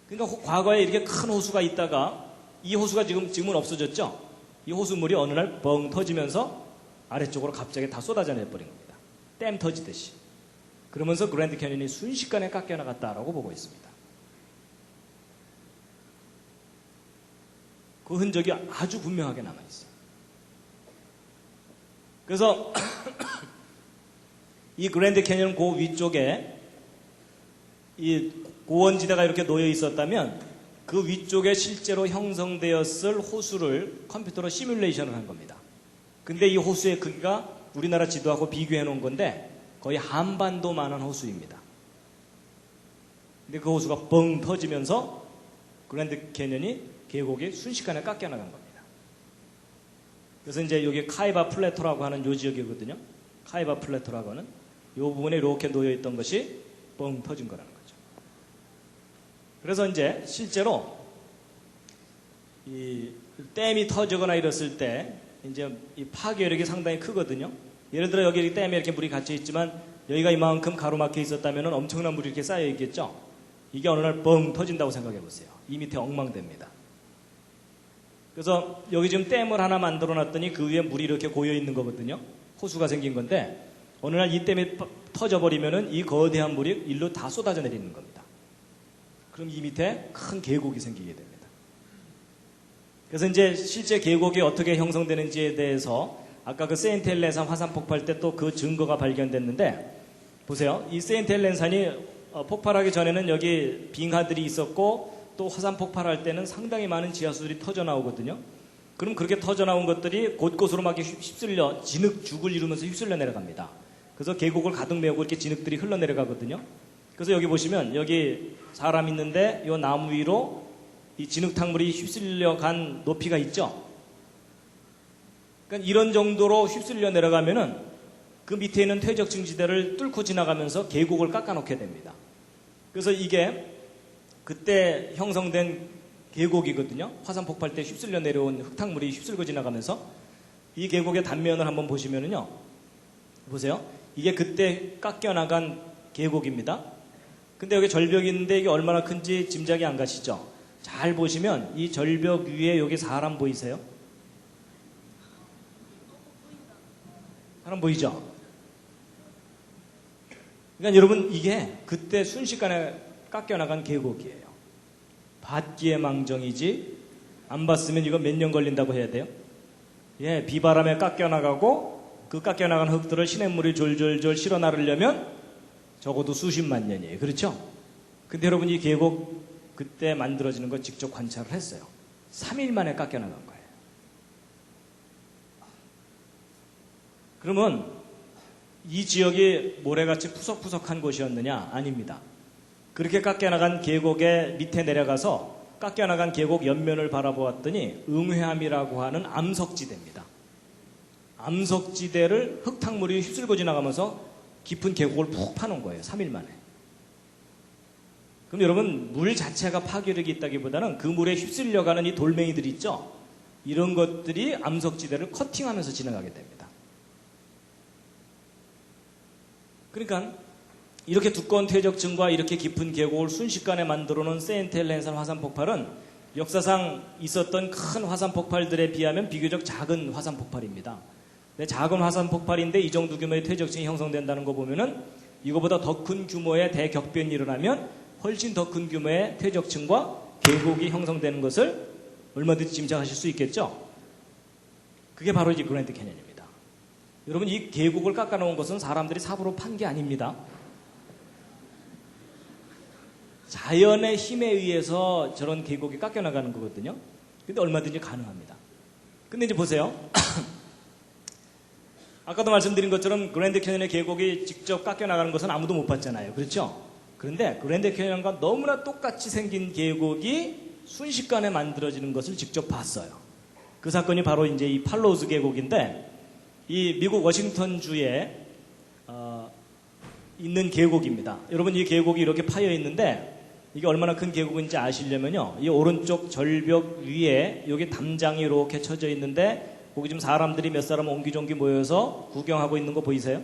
그러니까 과거에 이렇게 큰 호수가 있다가 이 호수가 지금은 없어졌죠. 이 호수물이 어느 날 뻥 터지면서 아래쪽으로 갑자기 다 쏟아져 내버린 겁니다. 댐 터지듯이. 그러면서 그랜드 캐니언이 순식간에 깎여 나갔다라고 보고 있습니다. 그 흔적이 아주 분명하게 남아있어요. 그래서 이 그랜드 캐니언 그 위쪽에 이 고원지대가 이렇게 놓여 있었다면 그 위쪽에 실제로 형성되었을 호수를 컴퓨터로 시뮬레이션을 한 겁니다. 근데 이 호수의 크기가 우리나라 지도하고 비교해 놓은 건데 거의 한반도만한 호수입니다. 근데 그 호수가 뻥 터지면서 그랜드 캐니언이 계곡이 순식간에 깎여 나간 겁니다. 그래서 이제 여기 카이바 플래토라고 하는 요 지역이거든요. 카이바 플래토라고 하는 요 부분에 이렇게 놓여 있던 것이 뻥 터진 거라는 거죠. 그래서 이제 실제로 이 댐이 터지거나 이랬을 때 이제 이 파괴력이 상당히 크거든요. 예를 들어 여기 댐에 이렇게 물이 갇혀 있지만 여기가 이만큼 가로막혀 있었다면 엄청난 물이 이렇게 쌓여 있겠죠. 이게 어느 날 뻥 터진다고 생각해 보세요. 이 밑에 엉망됩니다. 그래서 여기 지금 댐을 하나 만들어 놨더니 그 위에 물이 이렇게 고여 있는 거거든요. 호수가 생긴 건데 어느 날 이 댐이 터져버리면은 이 거대한 물이 일로 다 쏟아져 내리는 겁니다. 그럼 이 밑에 큰 계곡이 생기게 됩니다. 그래서 이제 실제 계곡이 어떻게 형성되는지에 대해서 아까 그 세인트 헬렌산 화산 폭발 때 또 그 증거가 발견됐는데 보세요. 이 세인트 헬렌산이 폭발하기 전에는 여기 빙하들이 있었고 또 화산 폭발할 때는 상당히 많은 지하수들이 터져 나오거든요. 그럼 그렇게 터져 나온 것들이 곳곳으로 막 휩쓸려 진흙죽을 이루면서 휩쓸려 내려갑니다. 그래서 계곡을 가득 메우고 이렇게 진흙들이 흘러내려가거든요. 그래서 여기 보시면 여기 사람 있는데 이 나무 위로 이 진흙탕물이 휩쓸려 간 높이가 있죠. 그러니까 이런 정도로 휩쓸려 내려가면은 그 밑에 있는 퇴적층 지대를 뚫고 지나가면서 계곡을 깎아놓게 됩니다. 그래서 이게 그때 형성된 계곡이거든요. 화산 폭발 때 휩쓸려 내려온 흙탕물이 휩쓸고 지나가면서 이 계곡의 단면을 한번 보시면은요. 보세요. 이게 그때 깎여나간 계곡입니다. 근데 여기 절벽이 있는데 이게 얼마나 큰지 짐작이 안 가시죠? 잘 보시면 이 절벽 위에 여기 사람 보이세요? 사람 보이죠? 그러니까 여러분 이게 그때 순식간에 깎여나간 계곡이에요. 봤기에 망정이지 안 봤으면 이거 몇 년 걸린다고 해야 돼요? 예, 비바람에 깎여나가고 그 깎여나간 흙들을 시냇물이 졸졸졸 실어 나르려면 적어도 수십만 년이에요. 그렇죠? 근데 여러분 이 계곡 그때 만들어지는 거 직접 관찰을 했어요. 3일 만에 깎여나간 거예요. 그러면 이 지역이 모래같이 푸석푸석한 곳이었느냐? 아닙니다. 그렇게 깎여나간 계곡의 밑에 내려가서 깎여나간 계곡 옆면을 바라보았더니 응회암이라고 하는 암석지대입니다. 암석지대를 흙탕물이 휩쓸고 지나가면서 깊은 계곡을 푹 파놓은 거예요. 3일 만에. 그럼 여러분 물 자체가 파괴력이 있다기보다는 그 물에 휩쓸려가는 이 돌멩이들이 있죠. 이런 것들이 암석지대를 커팅하면서 지나가게 됩니다. 그러니까 이렇게 두꺼운 퇴적층과 이렇게 깊은 계곡을 순식간에 만들어 놓은 세인트헬렌산 화산 폭발은 역사상 있었던 큰 화산 폭발들에 비하면 비교적 작은 화산 폭발입니다. 작은 화산 폭발인데 이 정도 규모의 퇴적층이 형성된다는 거 보면은 이거보다 더 큰 규모의 대격변이 일어나면 훨씬 더 큰 규모의 퇴적층과 계곡이 형성되는 것을 얼마든지 짐작하실 수 있겠죠? 그게 바로 이제 그랜드 캐년입니다. 여러분 이 계곡을 깎아놓은 것은 사람들이 삽으로 판 게 아닙니다. 자연의 힘에 의해서 저런 계곡이 깎여나가는 거거든요. 근데 얼마든지 가능합니다. 근데 이제 보세요. 아까도 말씀드린 것처럼 그랜드 캐년의 계곡이 직접 깎여나가는 것은 아무도 못 봤잖아요. 그렇죠? 그런데 그랜드 캐년과 너무나 똑같이 생긴 계곡이 순식간에 만들어지는 것을 직접 봤어요. 그 사건이 바로 이제 이 팔로우즈 계곡인데 이 미국 워싱턴주에 있는 계곡입니다. 여러분 이 계곡이 이렇게 파여 있는데 이게 얼마나 큰 계곡인지 아시려면요. 이 오른쪽 절벽 위에 여기 담장이 이렇게 쳐져 있는데 거기 지금 사람들이 몇 사람 옹기종기 모여서 구경하고 있는 거 보이세요?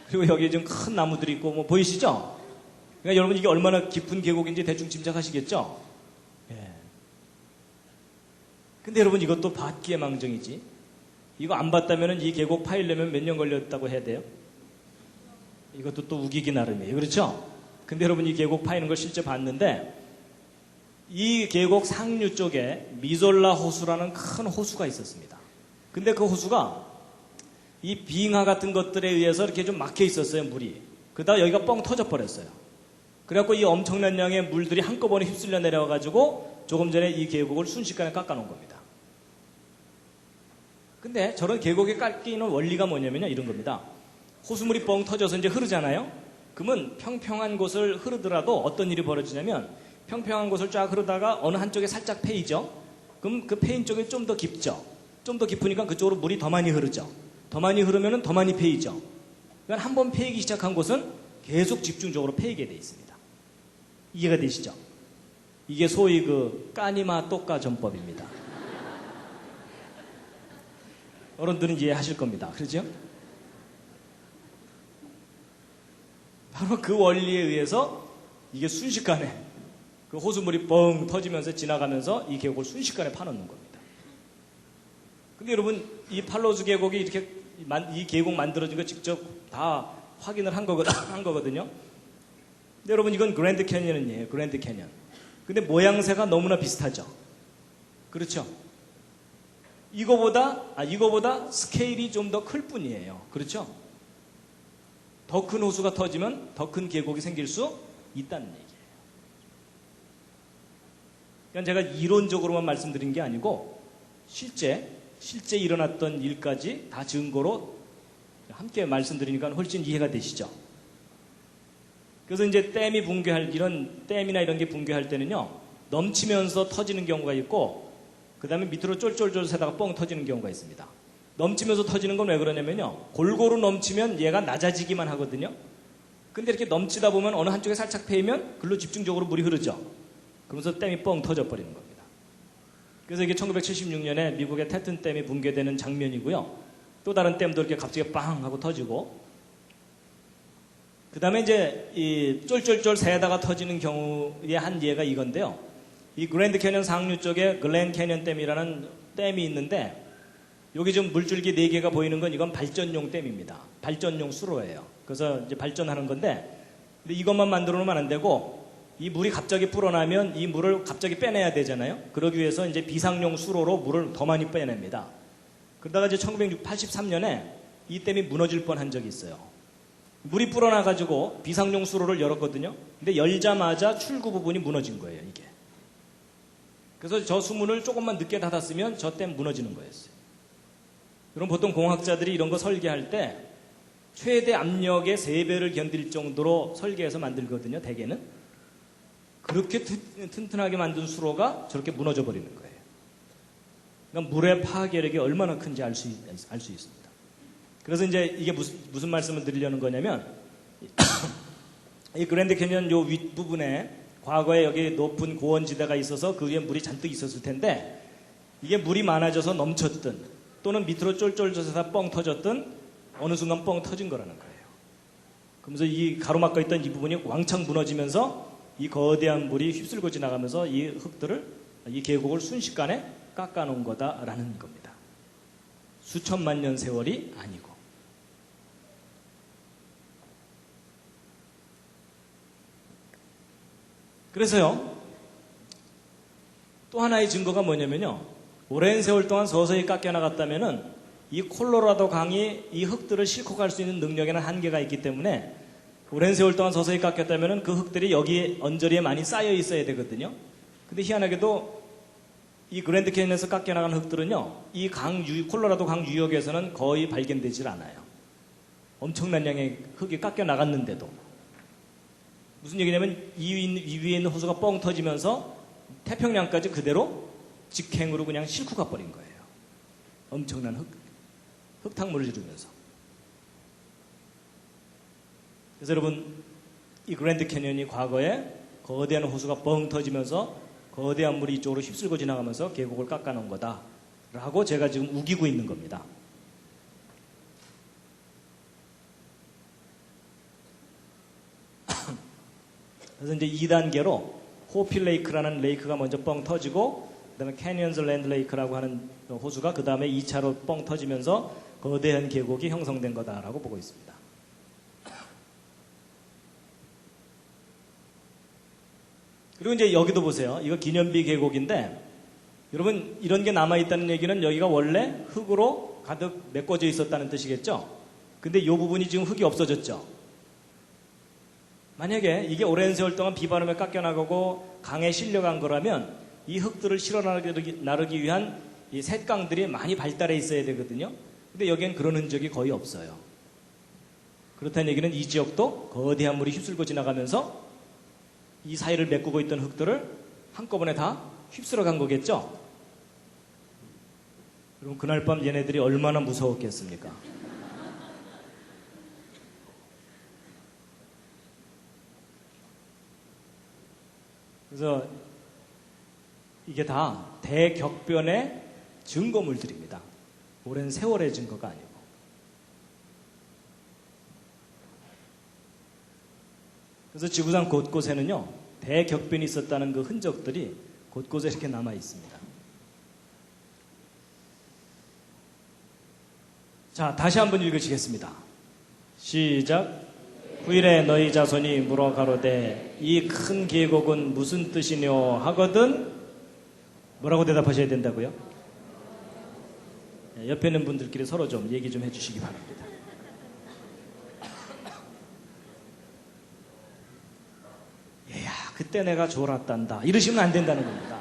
그리고 여기 좀 큰 나무들이 있고 뭐 보이시죠? 그러니까 여러분 이게 얼마나 깊은 계곡인지 대충 짐작하시겠죠? 예. 근데 여러분 이것도 봤기에 망정이지. 이거 안 봤다면 이 계곡 파이려면 몇 년 걸렸다고 해야 돼요? 이것도 또 우기기 나름이에요. 그렇죠? 근데 여러분 이 계곡 파이는 걸 실제 봤는데 이 계곡 상류 쪽에 미졸라 호수라는 큰 호수가 있었습니다. 근데 그 호수가 이 빙하 같은 것들에 의해서 이렇게 좀 막혀 있었어요, 물이. 그러다가 여기가 뻥 터져 버렸어요. 그래갖고 이 엄청난 양의 물들이 한꺼번에 휩쓸려 내려와가지고 조금 전에 이 계곡을 순식간에 깎아놓은 겁니다. 근데 저런 계곡에 깎이는 원리가 뭐냐면요, 이런 겁니다. 호수물이 뻥 터져서 이제 흐르잖아요? 그러면 평평한 곳을 흐르더라도 어떤 일이 벌어지냐면 평평한 곳을 쫙 흐르다가 어느 한쪽에 살짝 패이죠? 그럼 그 패인 쪽이 좀 더 깊죠? 좀 더 깊으니까 그쪽으로 물이 더 많이 흐르죠? 더 많이 흐르면 더 많이 패이죠? 그러니까 한번 패이기 시작한 곳은 계속 집중적으로 패이게 돼 있습니다. 이해가 되시죠? 이게 소위 그 까니마 똑까 전법입니다. 어른들은 이해하실 겁니다. 그렇죠? 바로 그 원리에 의해서 이게 순식간에 그 호수물이 뻥 터지면서 지나가면서 이 계곡을 순식간에 파놓는 겁니다. 근데 여러분 이 팔로우즈 계곡이 이렇게 이 계곡 만들어진 거 직접 다 확인을 한 거거든요. 근데 여러분 이건 그랜드 캐니언이에요. 그랜드 캐니언. 근데 모양새가 너무나 비슷하죠. 그렇죠? 이거보다 스케일이 좀 더 클 뿐이에요. 그렇죠? 더 큰 호수가 터지면 더 큰 계곡이 생길 수 있다는 얘기예요. 그러니까 제가 이론적으로만 말씀드린 게 아니고 실제 일어났던 일까지 다 증거로 함께 말씀드리니까 훨씬 이해가 되시죠? 그래서 이제 이런 댐이나 이런 게 붕괴할 때는요, 넘치면서 터지는 경우가 있고, 그 다음에 밑으로 쫄쫄쫄 새다가 뻥 터지는 경우가 있습니다. 넘치면서 터지는 건 왜 그러냐면요, 골고루 넘치면 얘가 낮아지기만 하거든요. 근데 이렇게 넘치다 보면 어느 한쪽에 살짝 패이면 글로 집중적으로 물이 흐르죠. 그러면서 댐이 뻥 터져 버리는 겁니다. 그래서 이게 1976년에 미국의 태튼 댐이 붕괴되는 장면이고요. 또 다른 댐도 이렇게 갑자기 빵 하고 터지고, 그 다음에 이제 이 쫄쫄쫄 새다가 터지는 경우의 한 예가 이건데요. 이 그랜드 캐년 상류 쪽에 글렌 캐년 댐이라는 댐이 있는데, 여기 지금 물줄기 4개가 보이는 건 이건 발전용 댐입니다. 발전용 수로예요. 그래서 이제 발전하는 건데, 근데 이것만 만들어 놓으면 안 되고, 이 물이 갑자기 불어나면 이 물을 갑자기 빼내야 되잖아요. 그러기 위해서 이제 비상용 수로로 물을 더 많이 빼냅니다. 그러다가 이제 1983년에 이 댐이 무너질 뻔한 적이 있어요. 물이 불어나가지고 비상용 수로를 열었거든요. 근데 열자마자 출구 부분이 무너진 거예요, 이게. 그래서 저 수문을 조금만 늦게 닫았으면 저 댐 무너지는 거였어요. 그럼 보통 공학자들이 이런 거 설계할 때 최대 압력의 3배를 견딜 정도로 설계해서 만들거든요, 대개는. 그렇게 튼튼하게 만든 수로가 저렇게 무너져 버리는 거예요. 그러니까 물의 파괴력이 얼마나 큰지 알 수 있습니다. 그래서 이제 이게 무슨 말씀을 드리려는 거냐면, 이 그랜드 캐년 요 윗부분에 과거에 여기 높은 고원지대가 있어서 그 위에 물이 잔뜩 있었을 텐데, 이게 물이 많아져서 넘쳤든 또는 밑으로 쫄쫄 젖어서 뻥 터졌든 어느 순간 뻥 터진 거라는 거예요. 그러면서 이 가로막고 있던 이 부분이 왕창 무너지면서 이 거대한 물이 휩쓸고 지나가면서 이 흙들을, 이 계곡을 순식간에 깎아놓은 거다라는 겁니다. 수천만 년 세월이 아니고. 그래서요, 또 하나의 증거가 뭐냐면요, 오랜 세월 동안 서서히 깎여나갔다면은 이 콜로라도 강이 이 흙들을 싣고 갈 수 있는 능력에는 한계가 있기 때문에 오랜 세월 동안 서서히 깎였다면은 그 흙들이 여기 언저리에 많이 쌓여 있어야 되거든요. 근데 희한하게도 이 그랜드 캐니언에서 깎여나간 흙들은요, 이 콜로라도 강 유역에서는 거의 발견되질 않아요. 엄청난 양의 흙이 깎여나갔는데도. 무슨 얘기냐면 이 위에 있는 호수가 뻥 터지면서 태평양까지 그대로 직행으로 그냥 싣고 가버린 거예요. 엄청난 흙탕물을 이루면서. 그래서 여러분, 이 그랜드 캐니언이 과거에 거대한 호수가 뻥 터지면서 거대한 물이 이쪽으로 휩쓸고 지나가면서 계곡을 깎아놓은 거다라고 제가 지금 우기고 있는 겁니다. 그래서 이제 2단계로 호필 레이크라는 레이크가 먼저 뻥 터지고, 그 다음에 캐니언즈 랜드 레이크라고 하는 호수가 그 다음에 2차로 뻥 터지면서 거대한 계곡이 형성된 거다라고 보고 있습니다. 그리고 이제 여기도 보세요. 이거 기념비 계곡인데, 여러분 이런 게 남아있다는 얘기는 여기가 원래 흙으로 가득 메꿔져 있었다는 뜻이겠죠? 근데 이 부분이 지금 흙이 없어졌죠? 만약에 이게 오랜 세월 동안 비바람에 깎여나가고 강에 실려간 거라면 이 흙들을 실어 나르기 위한 이 셋강들이 많이 발달해 있어야 되거든요. 근데 여기엔 그런 흔적이 거의 없어요. 그렇다는 얘기는 이 지역도 거대한 물이 휩쓸고 지나가면서 이 사이를 메꾸고 있던 흙들을 한꺼번에 다 휩쓸어 간 거겠죠? 그럼 그날 밤 얘네들이 얼마나 무서웠겠습니까? 그래서 이게 다 대격변의 증거물들입니다. 오랜 세월의 증거가 아니고. 그래서 지구상 곳곳에는요, 대격변이 있었다는 그 흔적들이 곳곳에 이렇게 남아 있습니다. 자, 다시 한번 읽으시겠습니다. 시작. 후일에 너희 자손이 물어 가로되 이 큰 계곡은 무슨 뜻이뇨 하거든 뭐라고 대답하셔야 된다고요? 옆에 있는 분들끼리 서로 좀 얘기 좀 해주시기 바랍니다. 얘야, 그때 내가 졸았단다 이러시면 안 된다는 겁니다.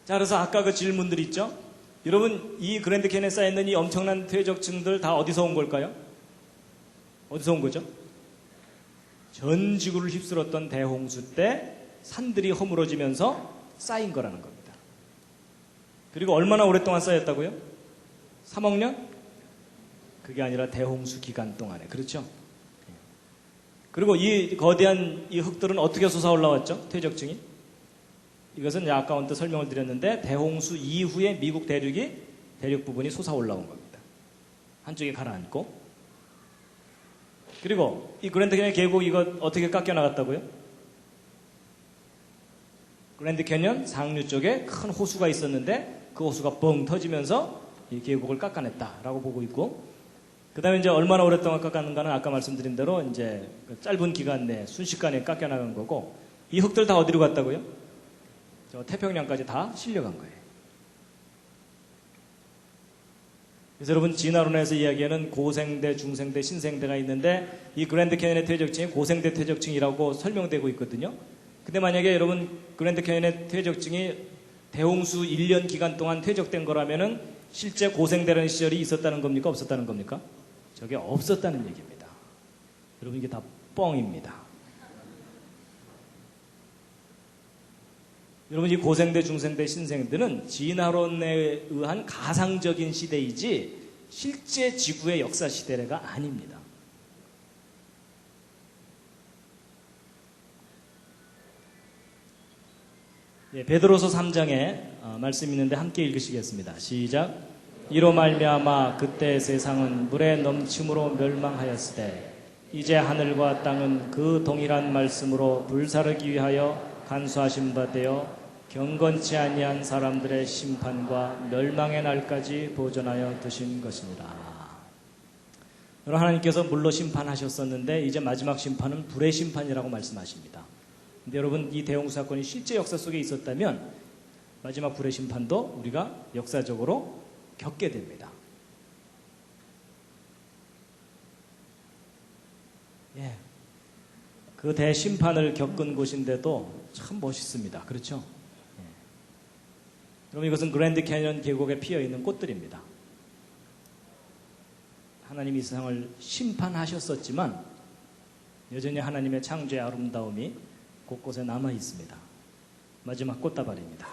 자, 그래서 아까 그 질문들 있죠? 여러분, 이 그랜드 캐니언에 쌓여있는 이 엄청난 퇴적층들 다 어디서 온 걸까요? 어디서 온 거죠? 전 지구를 휩쓸었던 대홍수 때 산들이 허물어지면서 쌓인 거라는 겁니다. 그리고 얼마나 오랫동안 쌓였다고요? 3억 년? 그게 아니라 대홍수 기간 동안에. 그렇죠? 그리고 이 거대한 이 흙들은 어떻게 솟아 올라왔죠? 퇴적층이. 이것은 아까 언뜻 설명을 드렸는데 대홍수 이후에 미국 대륙 부분이 솟아 올라온 겁니다. 한쪽에 가라앉고. 그리고 이 그랜드 캐년 계곡 이거 어떻게 깎여 나갔다고요? 그랜드 캐년 상류 쪽에 큰 호수가 있었는데 그 호수가 뻥 터지면서 이 계곡을 깎아냈다라고 보고 있고, 그 다음에 이제 얼마나 오랫동안 깎았는가는 아까 말씀드린 대로 이제 짧은 기간 내 순식간에 깎여 나간 거고, 이 흙들 다 어디로 갔다고요? 저 태평양까지 다 실려간 거예요. 그래서 여러분 진화론에서 이야기하는 고생대, 중생대, 신생대가 있는데 이 그랜드 캐년의 퇴적층이 고생대 퇴적층이라고 설명되고 있거든요. 근데 만약에 여러분 그랜드 캐년의 퇴적층이 대홍수 1년 기간 동안 퇴적된 거라면은 실제 고생대라는 시절이 있었다는 겁니까? 없었다는 겁니까? 저게 없었다는 얘기입니다. 여러분 이게 다 뻥입니다. 여러분 이 고생대, 중생대, 신생대는 진화론에 의한 가상적인 시대이지 실제 지구의 역사 시대가 아닙니다. 예, 베드로서 3장에 말씀이 있는데 함께 읽으시겠습니다. 시작. 이로 말미암아 그때 세상은 물의 넘침으로 멸망하였으되 이제 하늘과 땅은 그 동일한 말씀으로 불사르기 위하여 간수하신 바 되어 경건치 아니한 사람들의 심판과 멸망의 날까지 보존하여 두신 것이니라. 여러분 하나님께서 물로 심판하셨었는데 이제 마지막 심판은 불의 심판이라고 말씀하십니다. 근데 여러분 이 대홍수 사건이 실제 역사 속에 있었다면 마지막 불의 심판도 우리가 역사적으로 겪게 됩니다. 예, 그 대심판을 겪은 곳인데도 참 멋있습니다. 그렇죠? 예. 여러분 이것은 그랜드 캐년 계곡에 피어있는 꽃들입니다. 하나님이 이 세상을 심판하셨었지만 여전히 하나님의 창조의 아름다움이 곳곳에 남아 있습니다. 마지막 꽃다발입니다.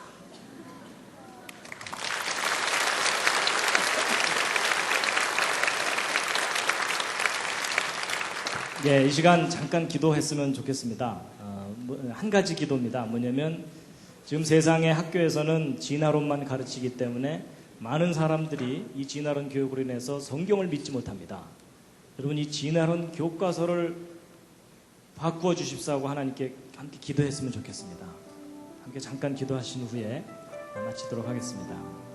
예, 이 시간 잠깐 기도했으면 좋겠습니다. 한 가지 기도입니다. 뭐냐면 지금 세상의 학교에서는 진화론만 가르치기 때문에 많은 사람들이 이 진화론 교육으로 인해서 성경을 믿지 못합니다. 여러분 이 진화론 교과서를 바꾸어 주십사고 하나님께 함께 기도했으면 좋겠습니다. 함께 잠깐 기도하신 후에 마치도록 하겠습니다.